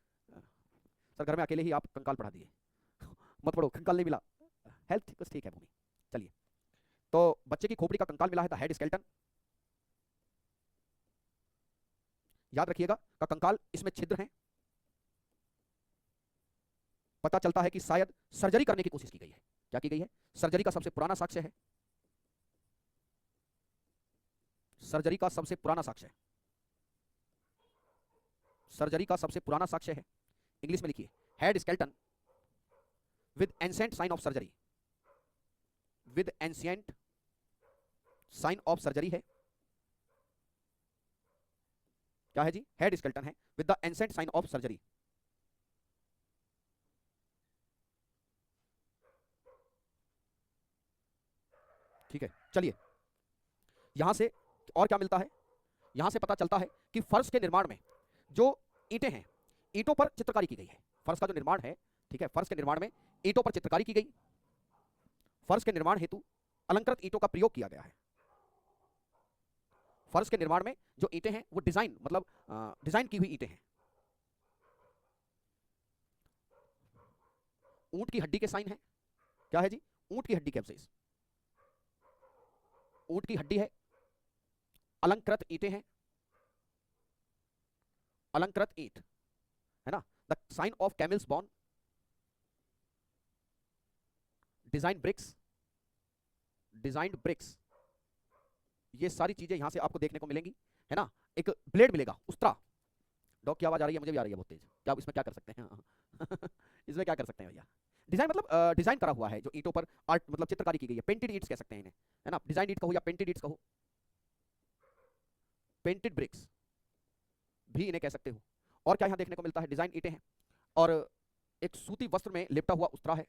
सर घर में अकेले ही आप कंकाल पढ़ा दिए मत पढ़ो, कंकाल नहीं मिला, हेल्थ बस ठीक है भूमि। चलिए, तो बच्चे की खोपड़ी का कंकाल मिला है, द हेड स्केलेटन। याद रखिएगा, का कंकाल, इसमें छिद्र हैं। पता चलता है कि शायद सर्जरी करने की कोशिश की गई है। क्या की गई है? सर्जरी का सबसे पुराना साक्ष्य है, सर्जरी का सबसे पुराना साक्ष्य है, सर्जरी का सबसे पुराना साक्ष्य है। इंग्लिश में लिखिए, head skeleton with ancient sign of surgery, with ancient sign of surgery है। क्या है जी? हेड स्केलेटन है with the ancient sign of surgery. ठीक है, चलिए, यहां से और क्या मिलता है? यहां से पता चलता है कि फर्श के निर्माण में जो ईंटें हैं, ईंटों पर चित्रकारी की गई है। फर्श का जो निर्माण है, ठीक है, फर्श के निर्माण में ईंटों पर चित्रकारी की गई। फर्श के निर्माण हेतु अलंकृत ईंटों का प्रयोग किया गया है। फर्श के निर्माण में जो ईंटें हैं वो डिजाइन, मतलब डिजाइन की हुई ईंटें हैं। ऊंट की हड्डी के साइन है। क्या है जी? ऊंट की हड्डी के अवशेष, ऊंट की हड्डी है, अलंकृत ईंटें हैं, अलंकृत ईंट, है ना, the sign of camels bone, design bricks, designed bricks. ये सारी चीजें यहां से आपको देखने को मिलेंगी, है ना। एक ब्लेड मिलेगा, उस्त्रा। डॉग की आवाज आ रही है, मुझे भी आ रही है बहुत तेज। क्या इसमें क्या कर सकते हैं? इसमें क्या कर सकते हैं भैया? डिजाइन मतलब डिजाइन करा हुआ है, जो ईंटों पर आर्ट मतलब चित्रकारी की गई है। पेंटेड ईंट्स कह सकते हैं इन्हें, है ना। डिजाइन ईंट कहो या पेंटेड ईंट्स कहो, पेंटेड ब्रिक्स भी इन्हें कह सकते हो। और क्या यहां देखने को मिलता है? डिजाइन ईंटें हैं और एक सूती वस्त्र में लिपटा हुआ उस्त्रा है,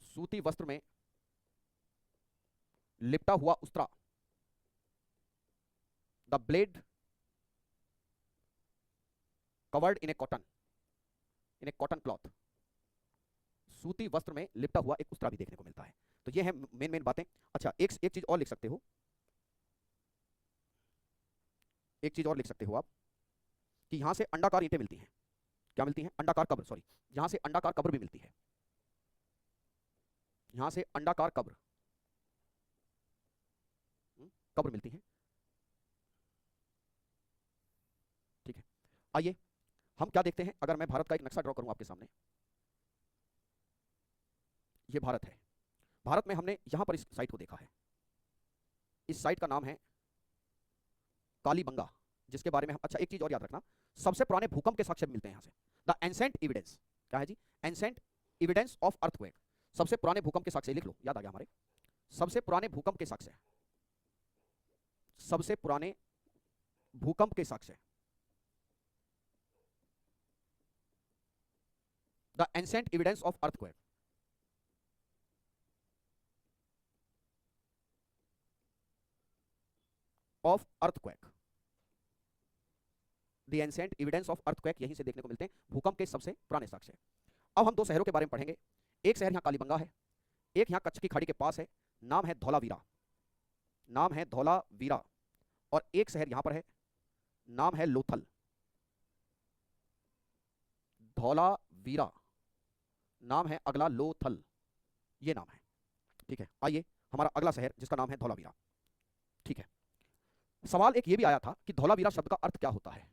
सूती वस्त्र में लिपटा हुआ Ustraa. The blade covered in A cotton, in A cotton cloth. सूती वस्त्र में लिपटा हुआ एक उस्त्रा भी देखने को मिलता है। तो ये है मेन मेन बातें। अच्छा, एक एक चीज और लिख सकते हो, एक चीज और लिख सकते हो आप, कि यहां से अंडाकार ईंटें मिलती हैं। क्या मिलती हैं? अंडाकार कब्र, सॉरी, यहां से अंडाकार कब्र भी मिलती है, यहां से अंडाकार कब्र, कब्र मिलती है। ठीक है, आइए हम क्या देखते हैं, अगर मैं भारत का एक नक्शा ड्रॉ करूं आपके सामने। ये भारत है, भारत में हमने यहां पर इस साइट को देखा है, इस साइट का नाम है कालीबंगा, जिसके बारे में हम, अच्छा एक चीज और याद रखना, सबसे पुराने भूकंप के साक्ष्य मिलते हैं यहां से। द एंसेंट एविडेंस, क्या है जी? एंसेंट एविडेंस ऑफ अर्थक्वेक, सबसे पुराने भूकंप के साक्ष्य, लिख लो, याद आ गया हमारे, सबसे पुराने भूकंप के साक्ष्य, सबसे पुराने भूकंप के साक्ष्य, the ancient evidence of earthquake. Of earthquake, the ancient evidence of earthquake, यहीं से देखने को मिलते हैं भूकंप के सबसे पुराने साक्ष्य। अब हम दो शहरों के बारे में पढ़ेंगे, एक शहर यहां कालीबंगा है, एक यहां कच्छ की खाड़ी के पास है, नाम है धौलावीरा, नाम है धौलावीरा, और एक शहर यहां पर है, नाम है लोथल, धौलावीरा, नाम है अगला लोथल, ये नाम है। ठीक है, आइए हमारा अगला शहर जिसका नाम है धौलावीरा। ठीक है, सवाल एक ये भी आया था कि धौलावीरा शब्द का अर्थ क्या होता है।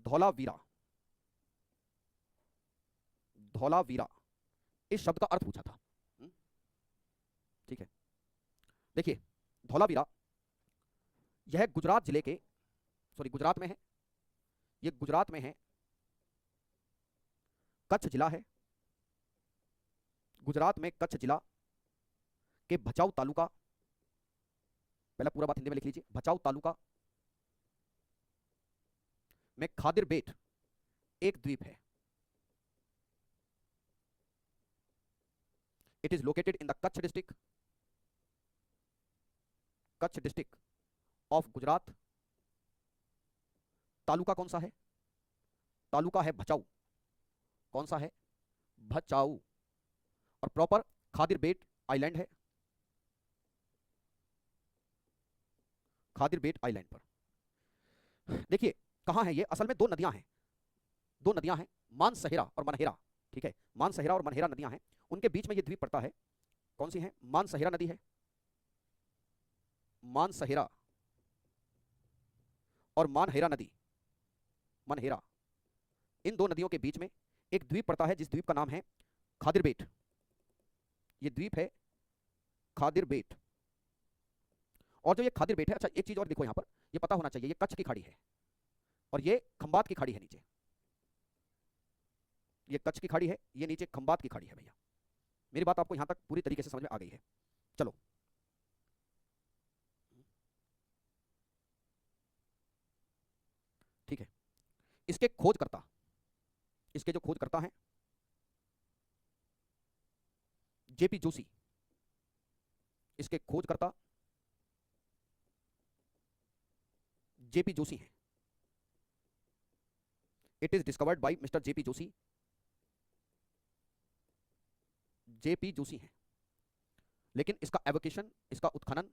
धौलावीरा, धौलावीरा, इस शब्द का अर्थ पूछा था। ठीक है, देखिए धौलावीरा, यह गुजरात जिले के, सॉरी गुजरात में है, यह गुजरात में है, कच्छ जिला है, गुजरात में कच्छ जिला के भचाऊ तालुका, पहला पूरा बात हिंदी में लिख लीजिए, भचाऊ तालुका में खादिर बेट एक द्वीप है। It is located in the Kutch district, Kutch district of Gujarat. Taluka कौन सा है? तालुका है भचाऊ, कौन सा है? भचाऊ, और प्रॉपर खादिर बेट आइलैंड है, खादिर बेट आइलैंड पर। देखिए कहां है ये, असल में दो नदियां हैं, दो नदियां हैं, मानसहेरा और मनहेरा। ठीक है, मानसहेरा और मनहेरा नदियां हैं, उनके बीच में ये द्वीप पड़ता है। कौन सी है? मानसहेरा नदी है, मानसहेरा, और मानहेरा नदी, मनहेरा, इन दो नदियों के बीच में एक द्वीप पड़ता है जिस द्वीप का नाम है खादिर बेट। ये द्वीप है खादिर बेट, और जो ये खादिर बेट है, अच्छा एक चीज और देखो यहां पर, ये पता होना चाहिए, ये कच्छ की खाड़ी है और ये खंबात की खाड़ी है नीचे, ये कच्छ की खाड़ी है, ये नीचे खंबात की खाड़ी है। भैया मेरी बात आपको यहां तक पूरी तरीके से समझ में आ गई है? चलो ठीक है, इसके खोजकर्ता, इसके जो खोजकर्ता हैं जेपी जोशी, इसके खोजकर्ता जेपी जोशी हैं। It is discovered bye mister JP Joshi, JP Joshi हैं, लेकिन इसका एवोकेशन, इसका उत्खनन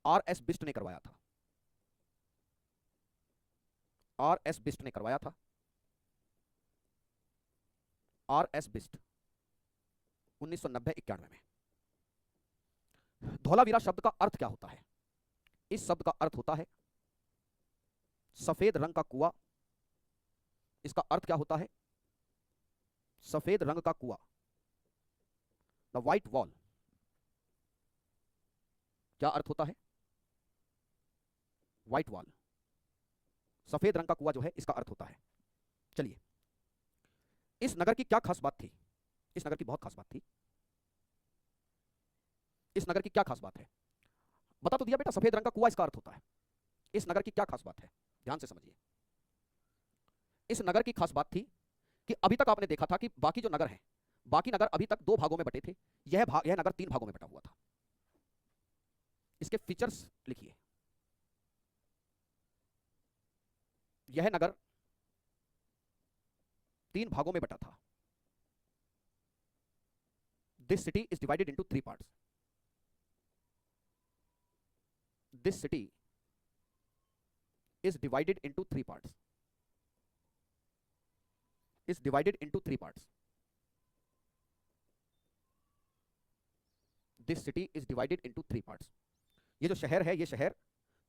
आर एस बिस्ट ने करवाया था, आर एस बिस्ट ने करवाया था, आर एस बिस्ट 1990-91 में। धौलावीरा शब्द का अर्थ क्या होता है? इस शब्द का अर्थ होता है सफेद रंग का कुआं। इसका अर्थ क्या होता है? सफेद रंग का कुआं, द व्हाइट वॉल। क्या अर्थ होता है? व्हाइट वॉल, सफेद रंग का कुआं जो है, इसका अर्थ होता है। चलिए, इस नगर की क्या खास बात थी? इस नगर की बहुत खास बात थी। इस नगर की क्या खास बात है? बता तो दिया बेटा, सफेद रंग का कुआं इसका अर्थ होता है। इस नगर की क्या खास बात है? ध्यान से समझिए। इस नगर की खास बात थी कि अभी तक आपने देखा था कि बाकी जो नगर हैं, बाकी नगर अभी तक दो भागों में बटे थे, यह नगर तीन भागों में बटा हुआ था। इसके फीचर्स लिखिए। यह नगर 3 भागों में बटा था। This city is divided into 3 parts. This city is divided into 3 parts. Is divided into 3 parts. This city is divided into 3 parts. ये जो शहर है, ये शहर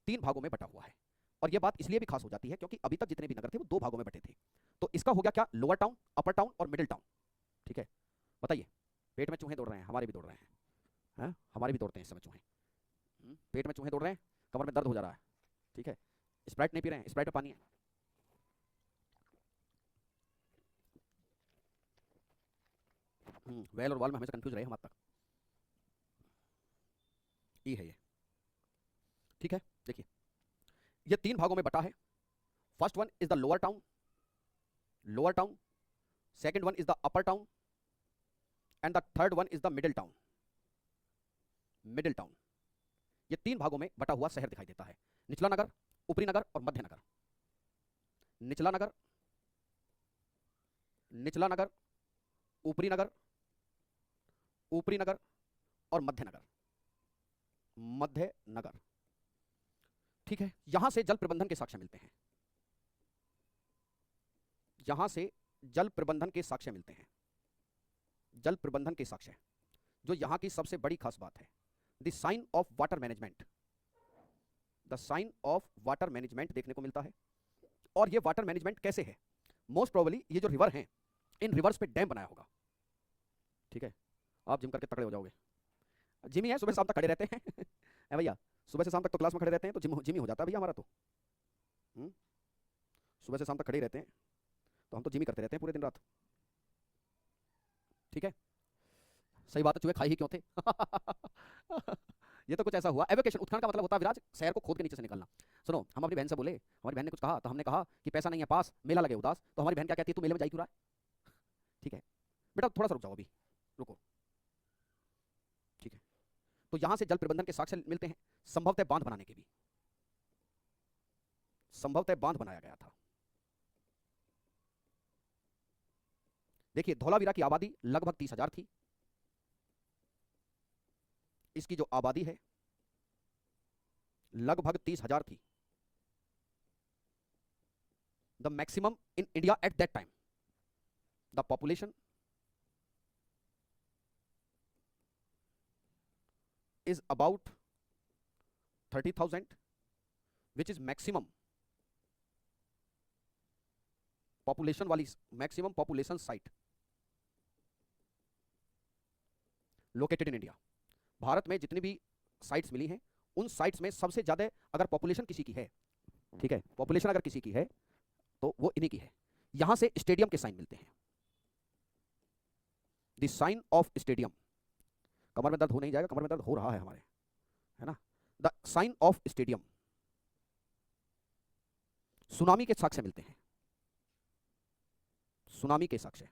3 भागों में बटा हुआ है। और ये बात इसलिए भी खास हो जाती है क्योंकि अभी तक जितने भी नगर थे वो 2 भागों में बटे थे। तो इसका हो गया क्या, लोअर टाउन, अपर टाउन और मिडिल टाउन। ठीक है, बताइए, पेट में चूहे दौड़ रहे हैं, हमारे भी दौड़ रहे हैं, हैं? हमारे भी दौड़ते हैं इस समय चूहे। पेट में चूहे दौड़ रहे हैं, कमर में दर्द हो जा रहा है। ठीक है, स्प्राइट नहीं पी रहे हैं, स्प्राइट में पानी है। वेल और वाल में हमेशा कंफ्यूज रहे हम आज तक। ई है ये। ठीक है, देखिए ये 3 भागों में बटा है। First one is the lower town, lower town. Second one is the upper town and the third one is the middle town, middle town. ये 3 भागों में बटा हुआ शहर दिखाई देता है। निचला नगर, ऊपरी नगर और मध्य नगर। निचला नगर, निचला नगर, ऊपरी नगर, ऊपरी नगर और मध्य नगर, मध्य नगर। ठीक है, यहां से जल प्रबंधन के साक्ष्य मिलते हैं। यहां से जल प्रबंधन के साक्ष्य मिलते हैं। जल प्रबंधन के साक्ष्य, जो यहां की सबसे बड़ी खास बात है, the sign of water management. The sign of water management देखने को मिलता है। और ये वाटर मैनेजमेंट कैसे है? मोस्ट प्रोबेबली ये जो रिवर हैं, इन रिवर्स पे डैम बनाया होगा। ठीक है, आप जिम करके तगड़े हो जाओगे। जिम ही है, सुबह शाम तक खड़े रहते हैं है भैया, सुबह से शाम तक तो क्लास में खड़े रहते हैं, तो जिम ही हो जाता है भैया हमारा तो। सुबह से शाम तक खड़े ही रहते हैं, तो हम तो जिम ही करते रहते हैं पूरे दिन रात। ठीक है, सही बात है, चूहे खाए ही क्यों थे ये तो कुछ ऐसा हुआ। एवोकेशन, उत्खनन का मतलब होता है विराज, शहर को खोद के नीचे से निकलना। सुनो, हम अपनी बहन से बोले, हमारी बहन ने कुछ कहा, तो हमने कहा कि पैसा नहीं है पास, मेला लगे उदास। तो हमारी बहन क्या कहती है, तू मेले में जाई क्यों रहा है? ठीक है बेटा, थोड़ा सा रुक जाओ, अभी रुको। ठीक है, तो यहां से जल प्रबंधन के साक्ष्य मिलते हैं। संभवतः बांध बनाने के भी, संभवतः बांध बनाया गया था। देखिए, धौलावीरा की आबादी लगभग 30,000 थी। इसकी जो आबादी है लगभग 30,000 थी। The maximum in India at that time, the population is about 30,000, which is maximum population वाली, maximum population site located in India। Bharat में जितनी भी साइट्स मिली हैं, उन साइट्स में सबसे ज्यादा अगर पॉपुलेशन किसी की है, ठीक है, पॉपुलेशन अगर किसी की है तो वो इन्हीं की है। यहां से स्टेडियम के साइन मिलते हैं। The sign of stadium. कमर में दर्द हो नहीं जाएगा, कमर में दर्द हो रहा है हमारे, है ना। The sign of stadium. Tsunami के साक्ष्य मिलते हैं। सुनामी के साक्ष्य,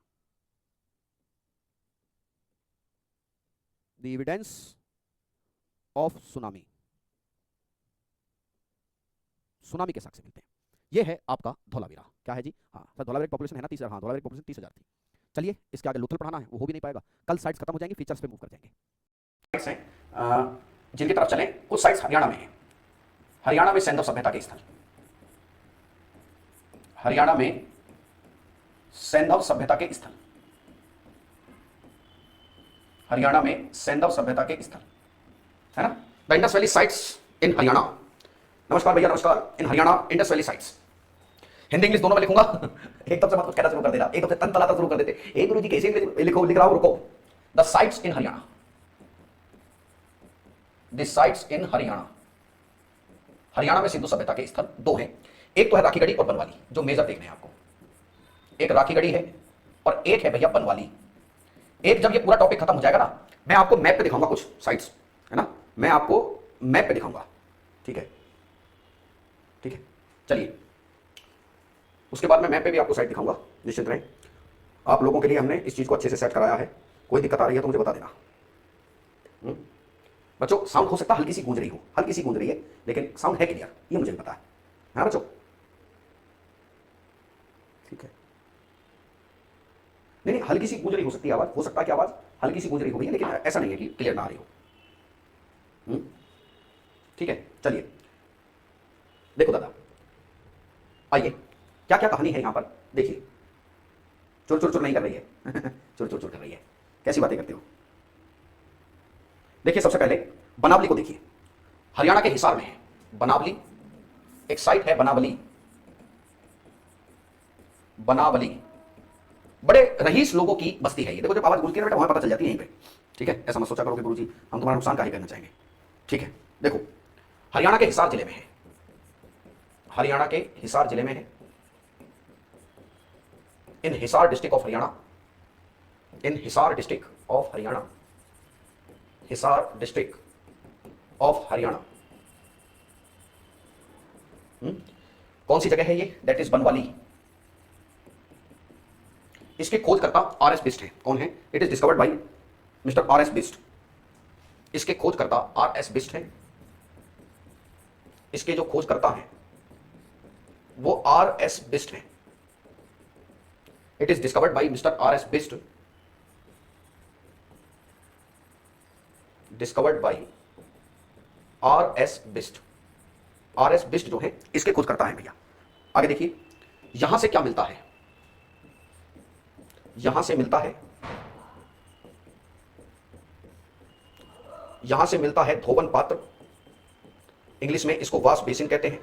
the evidence of tsunami. Tsunami के साक्ष्य मिलते हैं। यह है आपका धौलावीरा। क्या है जी? हाँ सर, धौलावीरा की पॉपुलेशन है ना 30,000। हाँ, धौलावीरा की पॉपुलेशन 30,000 थी। चलिए, इसके आगे लुथल पढ़ाना है, वो हो भी नहीं पाएगा। कल साइट्स खत्म हो जाएंगी, फीचर्स पे मूव कर जाएंगे। साइट्स हैं जिनकी तरफ चलें, कुछ साइट्स हरियाणा में हैं। हरियाणा में सैंधव सभ्यता के स्थल, हरियाणा में सैंधव सभ्यता के स्थल, हरियाणा में सैंधव सभ्यता के स्थल, है ना। The Indus valley sites in Haryana. नमस्कार भैया, नमस्कार। In Haryana Indus valley sites, Hindi English दोनों में लिखूंगा एकदम से मत कुछ कहना शुरू कर देना, एकदम से तन तलाता शुरू कर देते। एक गुरु जी कैसे लिखो, लिख रहा हूं, रुको। The sites in Haryana, the sites in Haryana. Haryana में सिंधु सभ्यता के स्थल 2 हैं। एक तो है राखीगढ़ी और बनवाली, जो मेजर देखने हैं आपको। एक राखीगढ़ी है और एक है भैया बनवाली। एक, जब ये पूरा टॉपिक खत्म हो जाएगा ना, मैं आपको मैप पे दिखाऊंगा कुछ साइट्स, है ना, मैं आपको मैप पे दिखाऊंगा। ठीक है, ठीक है, चलिए। उसके बाद मैं मैप पे भी आपको साइट दिखाऊंगा, निश्चित रहे। आप लोगों के लिए हमने इस चीज को अच्छे से सेट कराया है। कोई दिक्कत आ रही है तो मुझे बता देना। बच्चों, साउंड हो सकता है हल्की सी गूंज रही हो, हल्की सी गूंज रही है, लेकिन साउंड है क्लियर, ये मुझे पता है ना बच्चों? ठीक है, हल्की सी गूंज रही हो सकती है आवाज, हो सकता है कि आवाज हल्की सी गूंज रही हो रही है, लेकिन ऐसा नहीं है कि क्लियर ना आ रही हो। ठीक है, चलिए देखो दादा, आइए क्या क्या कहानी है यहां पर, देखिए। चुर चुर चुर नहीं कर रही है चुर चुर चुर कर रही है, कैसी बातें करते हो। देखिए सबसे पहले बनावली को देखिए, हरियाणा के हिसार में है बनावली, एक साइट है बनावली, बनावली बड़े रईस लोगों की बस्ती है ये। देखो जब आवाज गूंजती है ना बेटा, वहां पता चल जाती है यहीं पे। ठीक है, ऐसा मत सोचा करो कि गुरुजी हम तुम्हारा नुकसान काहे करना चाहेंगे। ठीक है, देखो हरियाणा के हिसार जिले में है, हरियाणा के हिसार जिले में है, in Hisar district of Haryana, in Hisar district of Haryana, Hisar district of Haryana. कौन सी जगह है ये? That is Banawali. इसके खोजकर्ता आर एस बिस्ट है। कौन है? It is discovered by mister R S Bisht. इसके खोजकर्ता आर एस बिस्ट है। इसके जो खोजकर्ता हैं वो आर एस बिस्ट है। It is discovered by mister R S Bisht, discovered by R S Bisht. R S Bisht जो है इसके खोजकर्ता हैं भैया। आगे देखिए यहां से क्या मिलता है, यहां से मिलता है, यहां से मिलता है धोबन पात्र, इंग्लिश में इसको वाश बेसिन कहते हैं।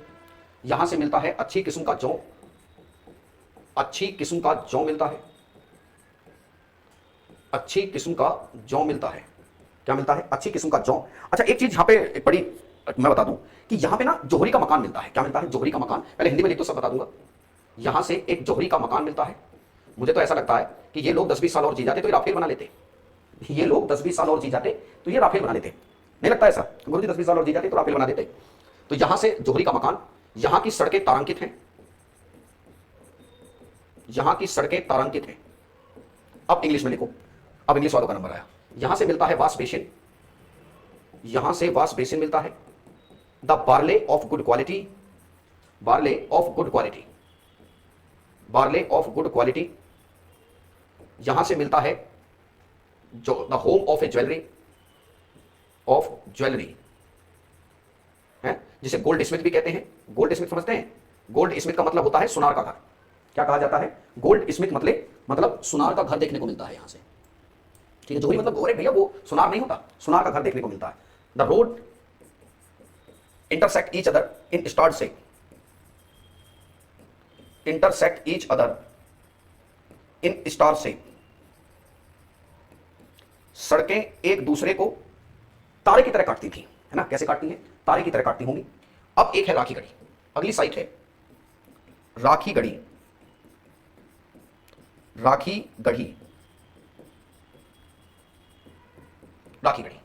यहां से मिलता है अच्छी किस्म का जौ, अच्छी किस्म का जौ मिलता है, अच्छी किस्म का जौ मिलता है। क्या मिलता है? अच्छी किस्म का जौ। अच्छा एक चीज यहां पे एक बड़ी मैं बता दूं कि यहां पे ना जोहरी का मकान मिलता है। क्या मिलता है? जोहरी का मकान। पहले हिंदी में लिख तो सब बता दूंगा। यहां से एक जोहरी का मकान मिलता है। मुझे तो ऐसा लगता है कि ये लोग 10-20 साल और जी जाते तो ये राफेल बना लेते। ये लोग 10-20 साल और जी जाते तो ये राफेल बना लेते। नहीं लगता ऐसा? गुरुजी 10-20 साल और जी जाते तो राफेल बना देते। तो यहां से जोहरी का मकान, यहां की सड़कें तारांकित हैं, यहां की सड़कें तारांकित हैं। अब इंग्लिश में लिखो, अब इंग्लिश वालों का नंबर आया। यहां से मिलता है वाश बेसिन, यहां से वाश बेसिन मिलता है। The barley of good quality, barley of good quality, barley of good quality. यहां से मिलता है जो the home of A jewellery, of jewellery है, जिसे गोल्ड स्मिथ भी कहते हैं। गोल्ड स्मिथ समझते हैं? गोल्ड स्मिथ का मतलब होता है सुनार का घर। क्या कहा जाता है? गोल्ड स्मिथ मतलब सुनार का घर देखने को मिलता है यहां से। ठीक है, जोहरी मतलब गोरे भैया वो सुनार नहीं होता, सुनार का घर देखने को मिलता है। The road intersect each other in start से, intersect each other in star से। सड़कें एक दूसरे को तारे की तरह काटती थी, है ना? कैसे काटती हैं? तारे की तरह काटती होंगी। अब एक है राखी गढ़ी, अगली साइट है राखी गढ़ी, राखी गढ़ी, राखी गढ़ी।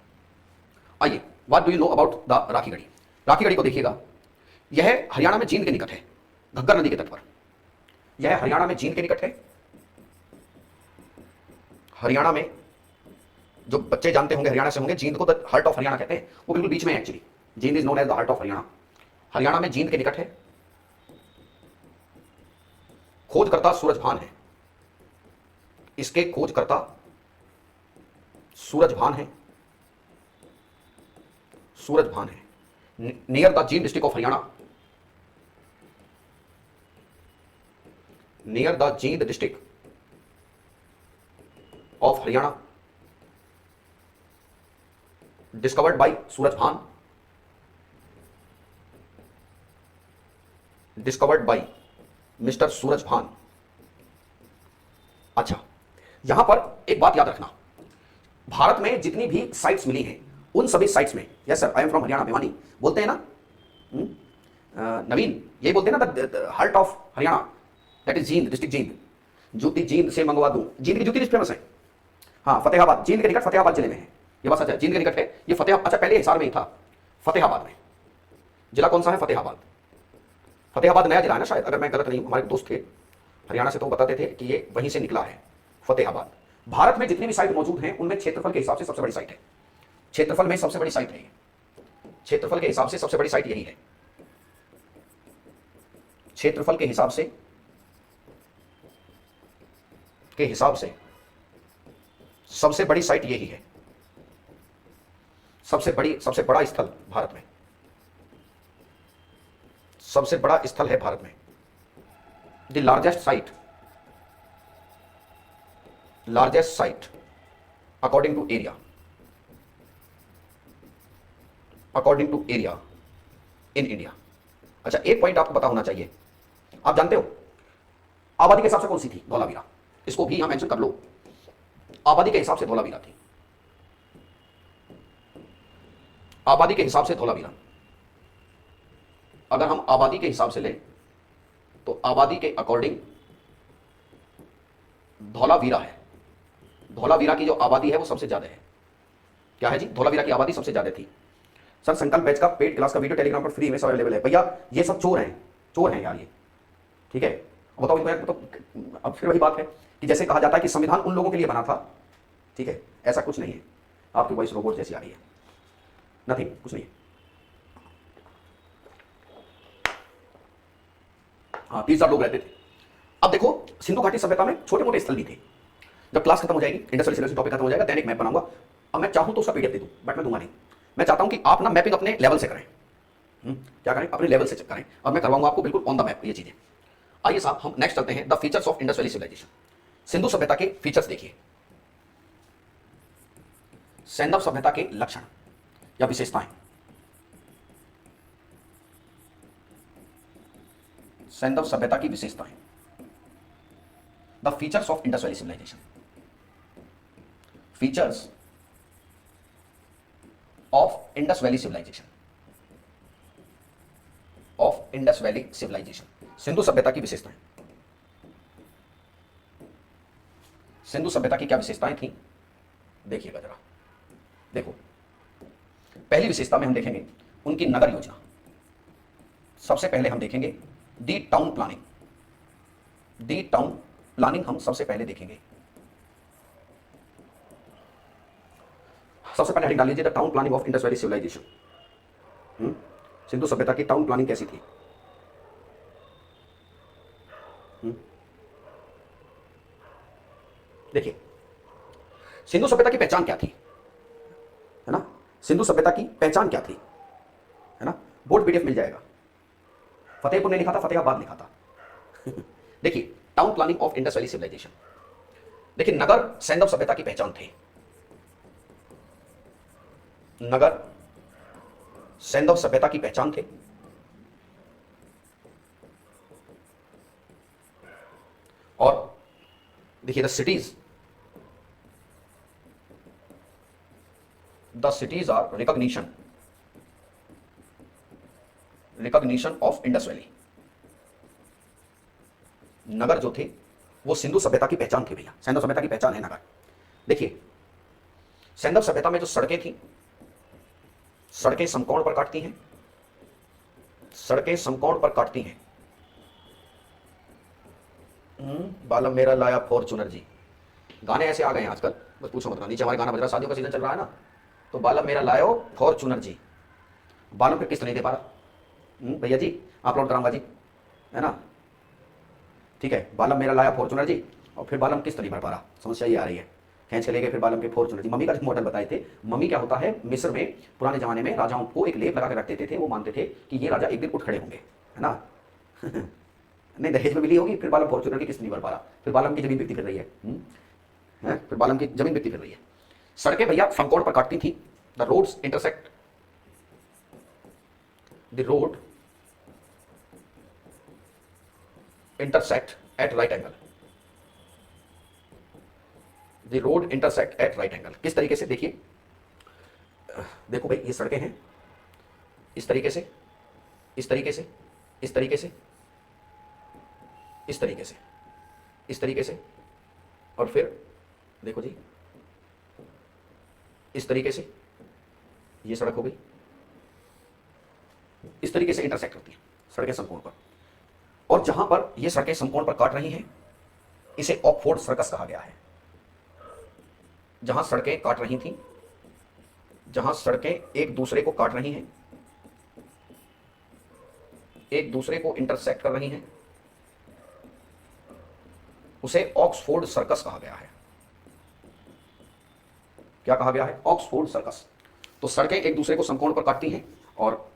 आइए, what do you know about the Rakhi Garhi? Rakhi Garhi को देखिएगा, यह हरियाणा में जींद के निकट है, घग्गर नदी के तट पर। यह हरियाणा में जींद के निकट है। हरियाणा में जो बच्चे जानते होंगे हरियाणा से होंगे, जींद को द हार्ट ऑफ हरियाणा कहते हैं। वो बिल्कुल बीच में है actually. Jind is known as the heart of Haryana. Haryana में जींद के निकट है। खोजकर्ता सूरजभान है, इसके खोजकर्ता सूरजभान है, सूरजभान है। Near the Jind district of Haryana, near the Jind district of Haryana, discovered by Surajbhan, discovered by mister Surajbhan. अच्छा यहां पर एक बात याद रखना, भारत में जितनी भी साइट्स मिली हैं उन सभी साइट्स में, yes sir I am from Haryana Bhiwani, बोलते हैं ना नवीन, यही बोलते हैं ना heart of Haryana, that is Jind district Jind. जूती जींद से मंगवा दूं, जींद की जूती लिस्ट फेमस है। हाँ फतेहाबाद, जींद के निकट फतेहाबाद जिले में है, ये बात सच है, जींद के निकट है ये फतेहाबाद। अच्छा पहले हिसार में ही था, फतेहाबाद में। जिला कौन सा है? फतेहाबाद। फतेहाबाद नया जिला है ना शायद, अगर मैं गलत नहीं हूं। हमारे दोस्त थे हरियाणा से तो बताते थे कि ये वहीं से निकला है, फतेहाबाद। भारत में जितनी भी साइट मौजूद हैं उनमें क्षेत्रफल के हिसाब से सबसे बड़ी साइट है। क्षेत्रफल में सबसे बड़ी साइट है, क्षेत्रफल के हिसाब से सबसे बड़ी साइट यही है। क्षेत्रफल के हिसाब से सबसे बड़ी साइट यही है, सबसे बड़ा स्थल भारत में, सबसे बड़ा स्थल है भारत में। The largest site according to area in India. अच्छा, एक पॉइंट आपको पता होना चाहिए, आप जानते हो आबादी के हिसाब से कौन सी थी? धौलावीरा। इसको भी यहां मेंशन कर लो, आबादी के हिसाब से धौलावीरा थी, आबादी के हिसाब से धौलावीरा। अगर हम आबादी के हिसाब से लें तो आबादी के अकॉर्डिंग धौलावीरा है, धौलावीरा की जो आबादी है वो सबसे ज्यादा है। क्या है जी? धौलावीरा की आबादी सबसे ज्यादा थी। सर संकल्प बैच का पेड क्लास का वीडियो टेलीग्राम पर फ्री में सब अवेलेबल है। भैया ये सब चोर हैं यार ये, ठीक है? बताओ इनको यार, तो अब फिर वही बात है कि जैसे कहा जाता है कि संविधान उन लोगों के लिए बना था, ठीक है? ऐसा कुछ नहीं है। आपकी वॉइस रोबोट जैसी आ रही है, नथिंग, कुछ नहीं है। हाँ, 30,000 लोग रहते थे। अब देखो, सिंधु घाटी सभ्यता में छोटे मोटे स्थल भी थे। जब क्लास खत्म हो जाएगी, इंडस्ट्रियल टॉपिक खत्म हो जाएगा, दैनिक मैप बनाऊंगा। अब मैं चाहूं तो उसका पीडीएफ दे दूं, बट मैं दूंगा नहीं। मैं चाहता हूं कि आप ना मैपिंग अपने लेवल से करें। क्या करें? अपने लेवल से करें, और मैं करवाऊंगा आपको बिल्कुल ऑन द मैप ये चीजें। आइए साहब, हम नेक्स्ट चलते हैं, the features of Indus valley civilization. Sindhu सभ्यता के फीचर्स देखिए। सैंधव सभ्यता के लक्षण या विशेषताएं। सैंधव सभ्यता की विशेषताएं, the features of Indus valley civilization. Features of Indus valley civilization, of Indus valley civilization. Sindhu सभ्यता की विशेषताएं। सिंधु सभ्यता की क्या विशेषताएं थी? देखिएगा जरा, देखो। पहली विशेषता में हम देखेंगे उनकी नगर योजना। सबसे पहले हम देखेंगे the town planning. The town planning हम सबसे पहले देखेंगे। सबसे पहले हेडिंग डाल लीजिए, the town planning of Indus valley civilization. Sindhu सभ्यता की टाउन प्लानिंग कैसी थी? देखिए, सिंधु सभ्यता की पहचान क्या थी, है ना? सिंधु सभ्यता की पहचान क्या थी, है ना? बोर्ड पीडीएफ मिल जाएगा। फतेहपुर ने लिखा था, फतेहाबाद लिखा था। देखिए, town planning of Indus valley civilization. देखिए, नगर सैंधव सभ्यता की पहचान थे। नगर सैंधव सभ्यता की पहचान थे। और देखिए, the cities are recognition of Indus valley. नगर जो थे वो सिंधु सभ्यता की पहचान थी भैया, सैंधव सभ्यता की पहचान है नगर। देखिए, सैंधव सभ्यता में जो सड़कें थी, सड़कें समकोण पर काटती हैं, सड़कें समकोण पर काटती हैं। बालम मेरा लाया फॉर्चूनर जी। गाने ऐसे आ गए हैं आजकल, बस पूछो मत ना। नीचे हमारे गाना बज रहा, शादियों का सीजन चल रहा है ना, तो बालम मेरा लायो फॉर्चूनर जी। बालम पे किस्त नहीं दे पा रहा भैया जी, अपलोड कराऊंगा जी, है ना? ठीक है, बालम मेरा लाया फॉर्चूनर जी, और फिर बालम किस्त नहीं भर पा रहा। समस्या ये आ रही है, खींच के ले गए फिर बालम के फॉर्चूनर जी। मम्मी का मॉडल बताए थे। मम्मी क्या होता है, मिस्र में पुराने जमाने में राजाओं को एक लेप लगा के रख देते थे। वो मानते थे कि ये राजा एक दिन उठ खड़े होंगे, है ना? नहीं, दहेज में मिली होगी, फिर बालम फॉर्चूनर की किस्त नहीं भर पा रहा, फिर बालम की जमीन बिकती फिर रही है, फिर बालम की जमीन बिकती फिर रही है। सड़कें भैया समकोण पर काटती थी। The road intersect at right angle. The road intersect at right angle किस तरीके से? देखिए, देखो भाई, ये सड़कें हैं इस तरीके से, इस तरीके से, इस तरीके से, इस तरीके से, इस तरीके से, और फिर देखो जी, इस तरीके से ये सड़क हो गई। इस तरीके से इंटरसेक्ट होती है सड़कें समकोण पर। और जहां पर ये सड़कें समकोण पर काट रही हैं, इसे ऑकफोर्ड सर्कस कहा गया है। जहां सड़कें काट रही थी, जहां सड़कें एक दूसरे को काट रही हैं, एक दूसरे को इंटरसेक्ट कर रही हैं, उसे ऑक्सफोर्ड सर्कस कहा गया है। क्या कहा गया है? Oxford circus. तो सड़कें एक दूसरे को समकोण पर काटती हैं और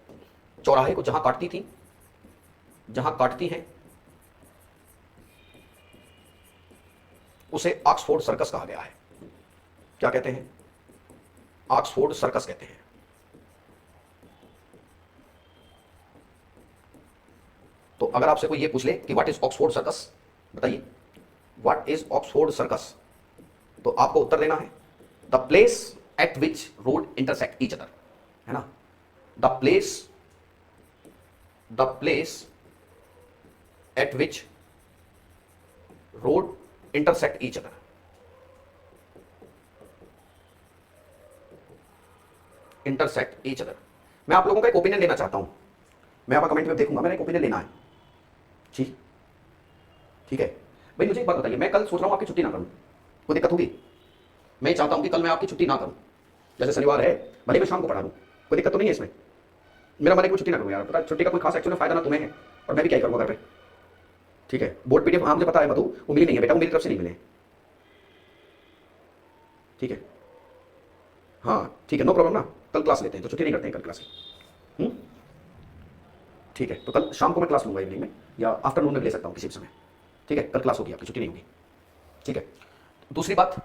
चौराहे को जहां काटती हैं उसे ऑक्सफोर्ड सर्कस कहा गया है। क्या कहते हैं? ऑक्सफोर्ड सर्कस कहते हैं। तो अगर आपसे कोई ये पूछ ले कि व्हाट इज ऑक्सफोर्ड सर्कस, बताइए व्हाट इज ऑक्सफोर्ड सर्कस, तो आपको उत्तर देना है the place at which road intersect each other, है ना? The place at which road intersect each other. Intersect each other. मैं आप लोगों का एक ओपिनियन लेना चाहता हूं। मैं आपका कमेंट में देखूंगा, मेरा एक ओपिनियन लेना है। ठीक ठीक है भाई, मुझे एक बात बताइए, मैं कल सोच रहा हूं आपकी छुट्टी ना करूं, कोई दिक्कत होगी? मैं चाहता हूं कि कल मैं आपकी छुट्टी ना करूं, जैसे शनिवार है, भले मैं शाम को पढ़ा दूं, कोई दिक्कत तो नहीं है इसमें? मेरा मन है कि मैं छुट्टी ना करूं यार, पता है छुट्टी का कोई खास एक्चुअली फायदा ना तुम्हें है और मैं भी क्या ही करूंगा घर पे। ठीक है, बोर्ड पीडीएफ हाँ मुझे पता है मधु, वो मिली नहीं है बेटा, वो मेरी तरफ से नहीं मिले। ठीक है, हाँ ठीक है, नो प्रॉब्लम ना, कल क्लास लेते हैं, तो छुट्टी नहीं करते हैं कल क्लास की। ठीक है, तो कल शाम को मैं क्लास लूंगा इवनिंग में, या आफ्टरनून में ले सकता हूँ किसी भी समय। ठीक है, कल क्लास होगी, आपकी छुट्टी नहीं होगी। ठीक है, दूसरी बात,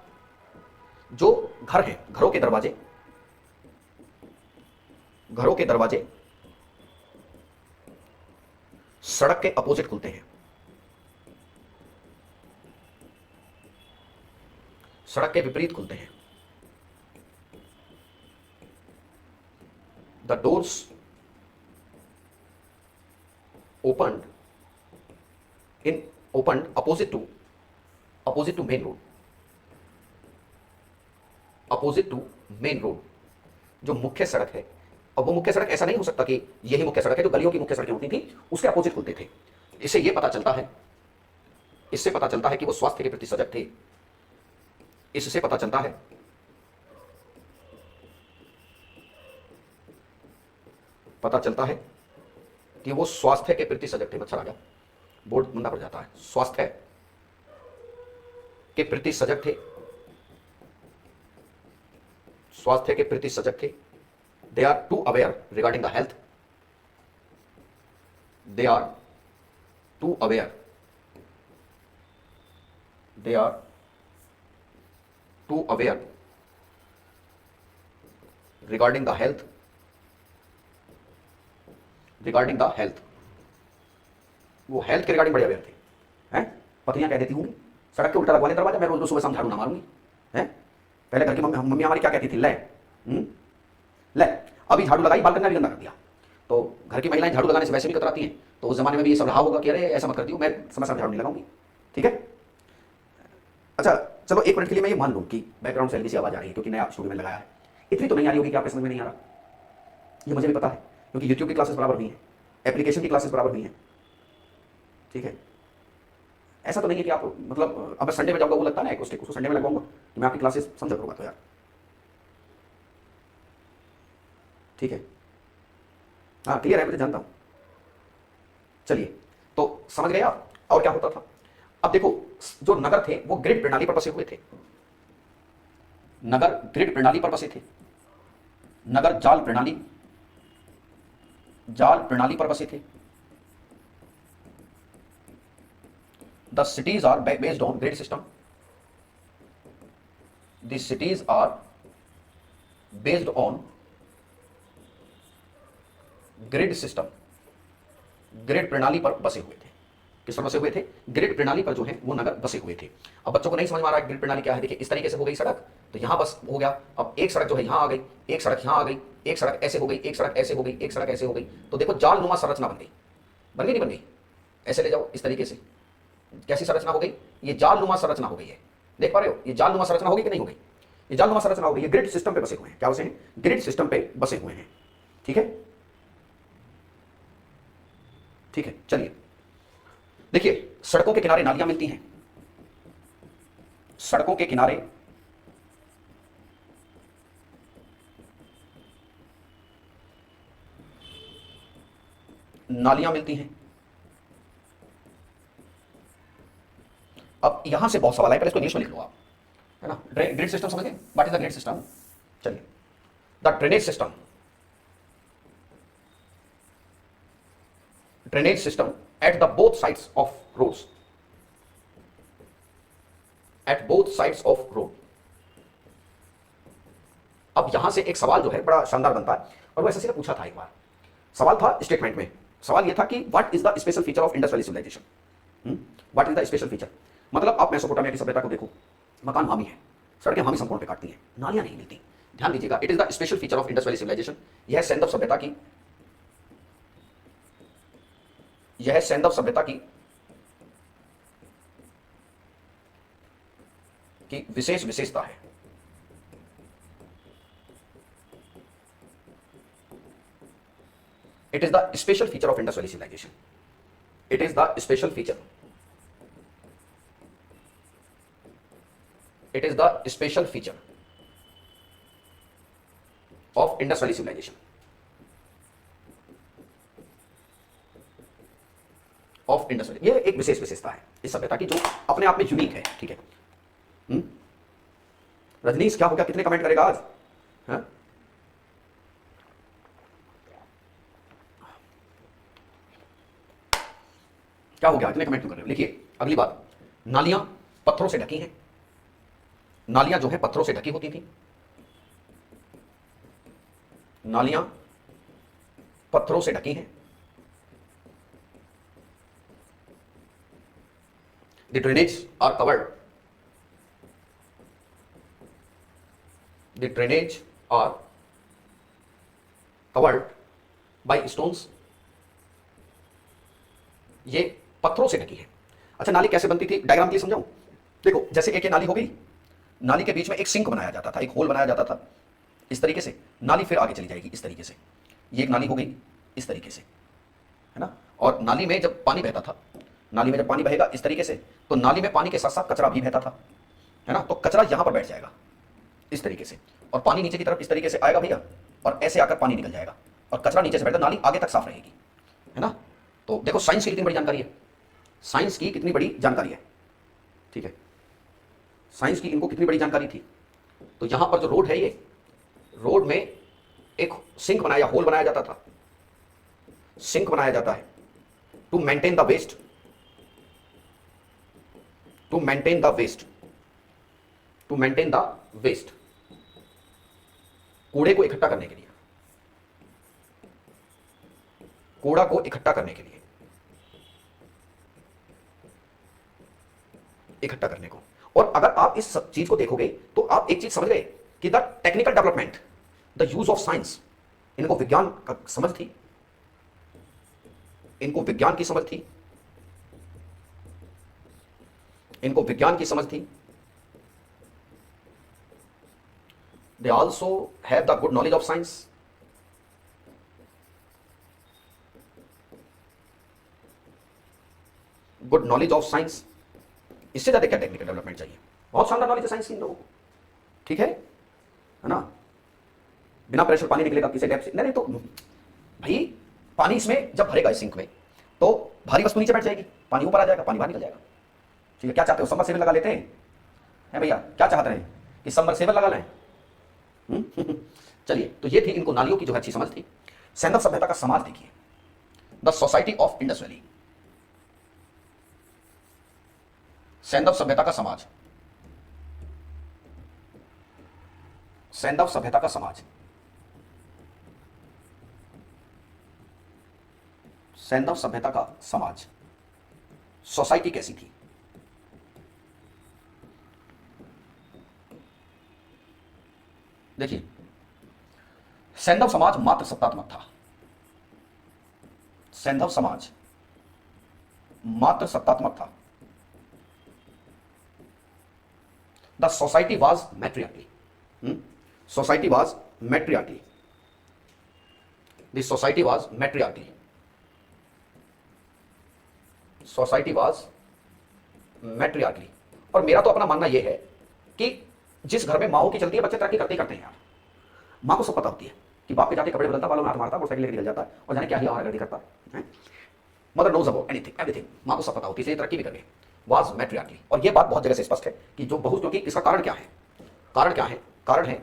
जो घर है, घरों के दरवाजे सड़क के अपोजिट खुलते हैं, सड़क के विपरीत खुलते हैं। The doors opened opposite to main road, जो मुख्य सड़क है। अब वो मुख्य सड़क ऐसा नहीं हो सकता कि यही मुख्य सड़क है, जो गलियों की मुख्य सड़कें होती थी उसके अपोजिट खुलते थे। इससे पता चलता है कि वो स्वास्थ्य के प्रति सजग थे। इससे पता चलता है कि वो स्वास्थ्य के प्रति सजग थे। मच्छर आ गया, बोर्ड मंदा पड़ जाता है। स्वास्थ्य के प्रति सजग थे। They are too aware regarding the health, regarding the health, वो हेल्थ के रिगार्डिंग बड़े अवेयर थे। हैं, पत्नियां कह देती होंगी सड़क के उल्टा लगवा ले दरवाजा, मैं रोज सुबह शाम झाड़ू ना मारूंगी। हैं, पहले घर की मम्मी हमारी क्या कहती थी, ले अभी झाड़ू लगाई, बाल करना भी गंदा कर दिया। तो घर की महिलाएं झाड़ू लगाने से वैसे भी कतराती हैं, तो उस जमाने में भी ये सब रहा होगा कि अरे ऐसा मत करती हूँ, मैं समय समय झाड़ू नहीं लगाऊंगी। ठीक है, अच्छा चलो एक मिनट के लिए मैं ये मान लूँ कि बैकग्राउंड से हल्की सी आवाज आ रही है क्योंकि नया स्टूडियो में लगाया है। इतनी तो नहीं आ रही होगी कि आपके समझ में नहीं आ रहा, ये मुझे भी पता है, क्योंकि यूट्यूब की क्लासेस बराबर हुई हैं, एप्लीकेशन की क्लासेस बराबर हुई हैं। ठीक है, ऐसा तो नहीं है कि आप मतलब अब संडे में जाऊंगा, वो लगता है ना उसको संडे में लगवाऊंगा कि मैं आपकी क्लासेस समझा करूंगा तो यार। ठीक है, हाँ क्लियर है, मुझे जानता हूं। चलिए, तो समझ गए आप और क्या होता था। अब देखो, जो नगर थे वो ग्रिड प्रणाली पर बसे हुए थे। नगर ग्रिड प्रणाली पर बसे थे, नगर जाल प्रणाली पर बसे थे। The cities are based on grid system. The cities are based on grid system, grid प्रणाली पर बसे हुए थे। किस पर बसे हुए थे? ग्रिड प्रणाली पर जो है वो नगर बसे हुए थे। अब बच्चों को नहीं समझ में आ रहा है ग्रिड प्रणाली क्या है। देखिए, इस तरीके से हो गई सड़क, तो यहां बस हो गया। अब एक सड़क जो है यहां आ गई, एक सड़क यहां आ गई, एक सड़क ऐसे हो गई, एक सड़क ऐसे हो गई, एक सड़क ऐसे हो गई। तो देखो जाल नुमा संरचना बन गई, नहीं बन गई? ऐसे ले जाओ इस तरीके से, कैसी संरचना हो गई? ये जाल नुमा संरचना हो गई है। देख पा रहे हो, ये जाल नुमा संरचना होगी कि नहीं हो गई? ये जाल नुमा संरचना हो गई, ये ग्रिड सिस्टम पे बसे हुए हैं। क्या बसे हैं? ग्रिड सिस्टम पे बसे हुए हैं। ठीक है, ठीक है, चलिए देखिए, सड़कों के किनारे नालियां मिलती हैं। सड़कों के किनारे नालियां मिलती हैं। अब यहां से बहुत सवाल आए, पहले इसको इंग्लिश में लिख लो आप। है ना। ग्रिड सिस्टम समझ गए, what is the grid system. चलिए, the drainage system, drainage system at the both sides of roads, at both sides of road. अब यहां से एक सवाल जो है बड़ा शानदार बनता है, और वो एसएससी ने पूछा था एक बार। सवाल था स्टेटमेंट में, सवाल ये था कि what is the special feature of Indus valley civilization. What is the special feature, मतलब आप मेसोपोटामिया की सभ्यता को देखो, मकान हामी है, सड़कें हामी संपूर्ण पे काटती हैं, नालियां नहीं मिलती। ध्यान दीजिएगा, it is the special feature of Indus valley civilization. यह सैंधव सभ्यता की, यह सैंधव सभ्यता की विशेष विशेषता है। It is the special feature of Indus valley civilization. It is the special feature, it is the special feature of Indus valley civilization, of Indus valley. ये एक विशेष विशेषता है इस सभ्यता की जो अपने आप में यूनिक है। ठीक है, रजनीश क्या हो गया, कितने कमेंट करेगा आज। हाँ? क्या हो गया, इतने कमेंट क्यों कर रहे हो। लिखिए अगली बात, नालियां पत्थरों से ढकी हैं, नालियां जो है पत्थरों से ढकी होती थी, नालियां पत्थरों से ढकी हैं। The drainage are covered, the drainage are covered by stones. ये पत्थरों से ढकी है। अच्छा, नाली कैसे बनती थी, डायग्राम के लिए समझाऊं। देखो, जैसे एक ये नाली हो गई, नाली के बीच में एक सिंक बनाया जाता था, एक होल बनाया जाता था, इस तरीके से नाली फिर आगे चली जाएगी इस तरीके से। ये एक नाली हो गई इस तरीके से, है ना। और नाली में जब पानी बहता था, नाली में जब पानी बहेगा इस तरीके से, तो नाली में पानी के साथ साथ कचरा भी बहता था, है ना। तो कचरा यहां पर बैठ जाएगा इस तरीके से, और पानी नीचे की तरफ इस तरीके से आएगा भैया, और ऐसे आकर पानी निकल जाएगा, और कचरा नीचे से बैठकर नाली आगे तक साफ रहेगी, है ना। तो देखो साइंस की कितनी बड़ी जानकारी है, साइंस की कितनी बड़ी जानकारी है। ठीक है, साइंस की इनको कितनी बड़ी जानकारी थी। तो यहां पर जो रोड है, ये रोड में एक सिंक बनाया, होल बनाया जाता था, सिंक बनाया जाता है to maintain the waste, to maintain the waste, to maintain the waste, कूड़े को इकट्ठा करने के लिए, कूड़ा को इकट्ठा करने के लिए, इकट्ठा करने को। और अगर आप इस सब चीज को देखोगे तो आप एक चीज समझ गए कि the technical development, the use of science, इनको विज्ञान का समझ थी, इनको विज्ञान की समझ थी, इनको विज्ञान की समझ थी। They also have the good knowledge of science, good knowledge of science. इससे ज्यादा क्या टेक्निकल डेवलपमेंट चाहिए, बहुत शानदार नॉलेज है साइंस की इन लोगों को। ठीक है ना। बिना प्रेशर पानी निकलेगा किसी डेप्थ से, नहीं तो भाई पानी इसमें जब भरेगा इस सिंक में, तो भारी वस्तु नीचे बैठ जाएगी, पानी ऊपर आ जाएगा, पानी बाहर निकल जाएगा। ठीक है, क्या चाहते हो, सबमर्सिबल लगा लेते हैं भैया, क्या चाहते हैं कि सबमर्सिबल लगा लें। चलिए, तो ये थी इनको नालियों की जो अच्छी समझ थी। सैंधव सभ्यता का समाज देखिए, the society of Indus valley, सैंधव सभ्यता का समाज, सैंधव सभ्यता का समाज, सैंधव सभ्यता का समाज, सोसाइटी कैसी थी। देखिए, सैंधव समाज मात्र सत्तात्मक था, सैंधव समाज मात्र सत्तात्मक था। The society was matriarchally, society was matriarchally, the society was matriarchally, society was matriarchally. और मेरा तो अपना मानना यह है कि जिस घर में माँ की चलती है, बच्चे तरक्की करते ही करते हैं यार। माँ को सब पता होती है कि बाप के जाके कपड़े बदलता, बालों में हाथ मारता, मोटरसाइकिल लेकर निकल जाता है, और जाने क्या ही आवारागर्दी करता है। Mother knows about anything everything, माँ को सब पता होती है, इसलिए तरक्की भी कर गई। वाज मैट्रियार्की। और यह बात बहुत जगह से स्पष्ट है कि जो बहु, क्योंकि इसका कारण क्या है? कारण क्या है? कारण है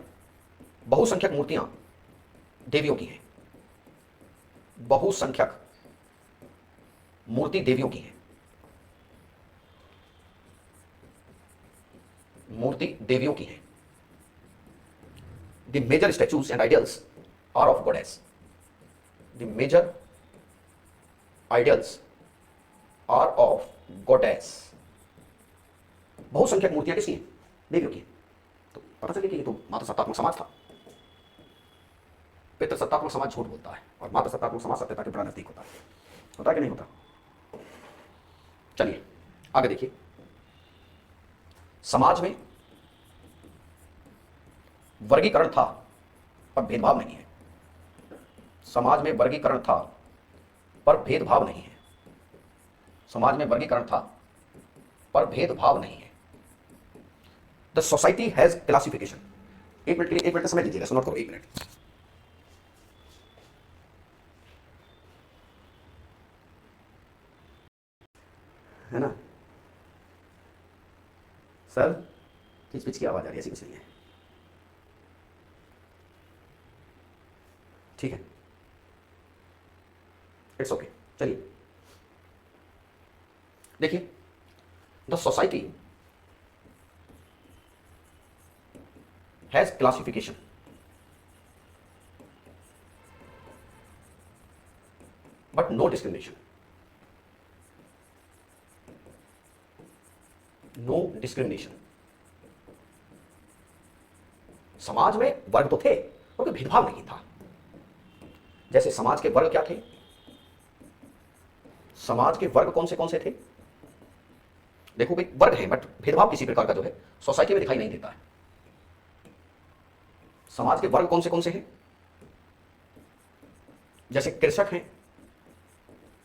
बहुसंख्यक मूर्तियां देवियों की हैं। बहुसंख्यक मूर्ति देवियों की है। मूर्ति देवियों की है। The major statues and ideals are of goddess. The major ideals are of goddess. बहुसंख्यक मूर्तियां किसकी हैं? देवियों की हैं। तो पता चले कि ये तो मातृसत्तात्मक समाज था। पितृसत्तात्मक समाज झूठ बोलता है और मातृसत्तात्मक समाज सत्यता के बड़ा नजदीक होता है। होता है कि नहीं होता? चलिए आगे देखिए। समाज में वर्गीकरण था पर भेदभाव नहीं है। समाज में वर्गीकरण था पर भेदभाव नहीं है। समाज में वर्गीकरण था पर भेदभाव नहीं है। The society has classification. एक मिनट के लिए, एक मिनट का समय लीजिएगा, सुनो करो, एक मिनट। है ना सर? किच की आवाज आ रही है, ऐसी कुछ नहीं है। ठीक है, इट्स ओके। चलिए देखिए, the society has classification but no discrimination. No discrimination. समाज में वर्ग तो थे और कोई भेदभाव नहीं था। जैसे समाज के वर्ग क्या थे? समाज के वर्ग कौन से थे? देखो भाई, वर्ग है बट भेदभाव किसी प्रकार का जो है सोसाइटी में दिखाई नहीं देता है। समाज के वर्ग कौन से हैं? जैसे कृषक हैं,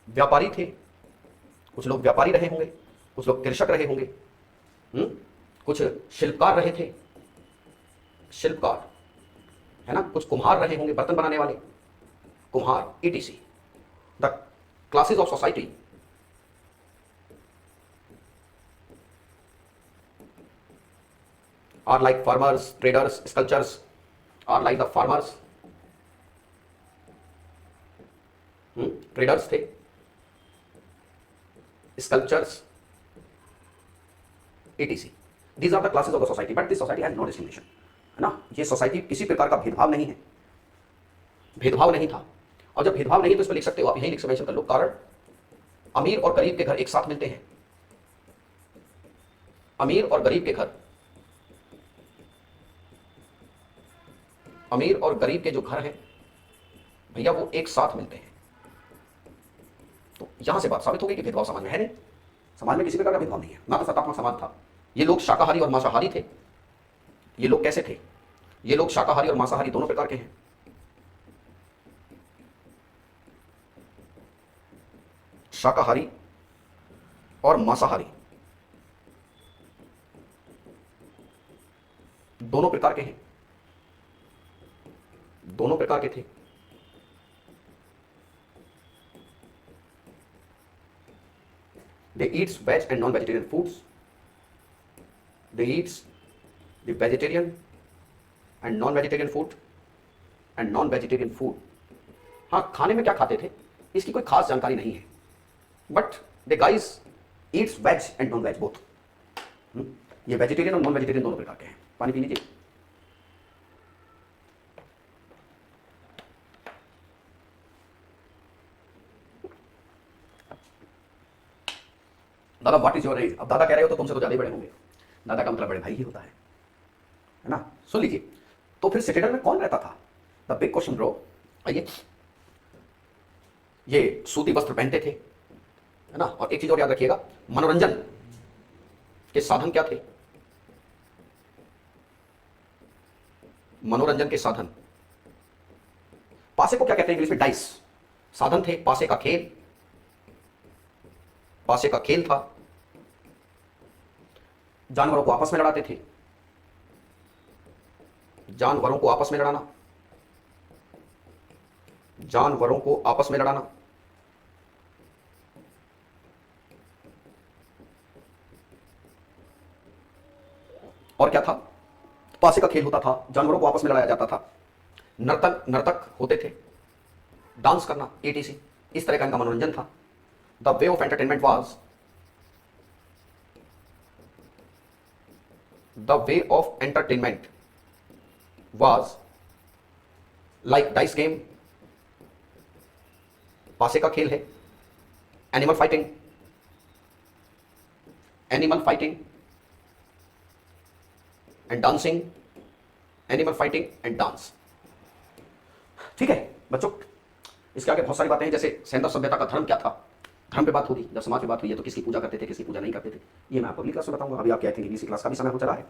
व्यापारी थे, कुछ लोग व्यापारी रहे होंगे, कुछ लोग कृषक रहे होंगे, कुछ शिल्पकार रहे थे, शिल्पकार है ना, कुछ कुम्हार रहे होंगे, बर्तन बनाने वाले कुम्हार, etc. The classes of society are like farmers, traders, sculptors are like the farmers. Traders थे, sculptors, etc. These are the classes of the society, but this society has no discrimination. है ना? ये सोसाइटी किसी प्रकार का भेदभाव नहीं है, भेदभाव नहीं था। और जब भेदभाव नहीं तो इसमें लिख सकते हो आप, यही लिख मेंशन कर लो, कारण अमीर और गरीब के घर एक साथ मिलते हैं। अमीर और गरीब के घर, अमीर और गरीब के जो घर हैं भैया वो एक साथ मिलते हैं। तो यहां से बात साबित हो गई कि भेदभाव समाज में है नहीं। समाज में किसी प्रकार का भेदभाव नहीं है, ना तो सत्तात्मक समाज था। ये लोग शाकाहारी और मांसाहारी थे। ये लोग कैसे थे? ये लोग शाकाहारी और मांसाहारी दोनों प्रकार के हैं। शाकाहारी और मांसाहारी दोनों प्रकार के हैं, दोनों प्रकार के थे। They eats veg and non-vegetarian foods. They eats the vegetarian and non-vegetarian food and non-vegetarian food. हाँ, खाने में क्या खाते थे इसकी कोई खास जानकारी नहीं है, but the guys eats veg and non veg both. ये वेजिटेरियन और नॉन वेजिटेरियन दोनों प्रकार के हैं। पानी पी लीजिए। दादा व्हाट इज योर एज? अब दादा कह रहे हो तो तुमसे तो ज्यादा ही बड़े होंगे। दादा का मतलब बड़े भाई ही होता है ना? सुन लीजिए, तो फिर सिटेडन में कौन रहता था? The big question bro. आइए, ये सूती वस्त्र पहनते थे, है ना? और एक चीज और याद रखिएगा, मनोरंजन के साधन क्या थे? मनोरंजन के साधन, पासे को क्या कहते हैं इंग्लिश में? डाइस। साधन थे पासे का खेल, पासे का खेल था। जानवरों को आपस में लड़ाते थे, जानवरों को आपस में लड़ाना, जानवरों को आपस में लड़ाना। और क्या था, पासे का खेल होता था, जानवरों को आपस में लड़ाया जाता था, नर्तक होते थे, डांस करना, एटीसी, इस तरह का इनका मनोरंजन था। The way of entertainment was the way of entertainment was like dice game, पासे का खेल है, animal fighting and dancing, animal fighting and dance. ठीक है बच्चों, इसके आगे बहुत सारी बातें हैं, जैसे सैंधव सभ्यता का धर्म क्या था, धर्म पे बात होगी, जब समाज पे बात हुई है तो किसकी पूजा करते थे, किसकी पूजा नहीं करते थे, ये मैं आपको अगली क्लास में बताऊंगा। अभी आपकी आई थिंक इंग्लिश क्लास का भी समय हो चला है।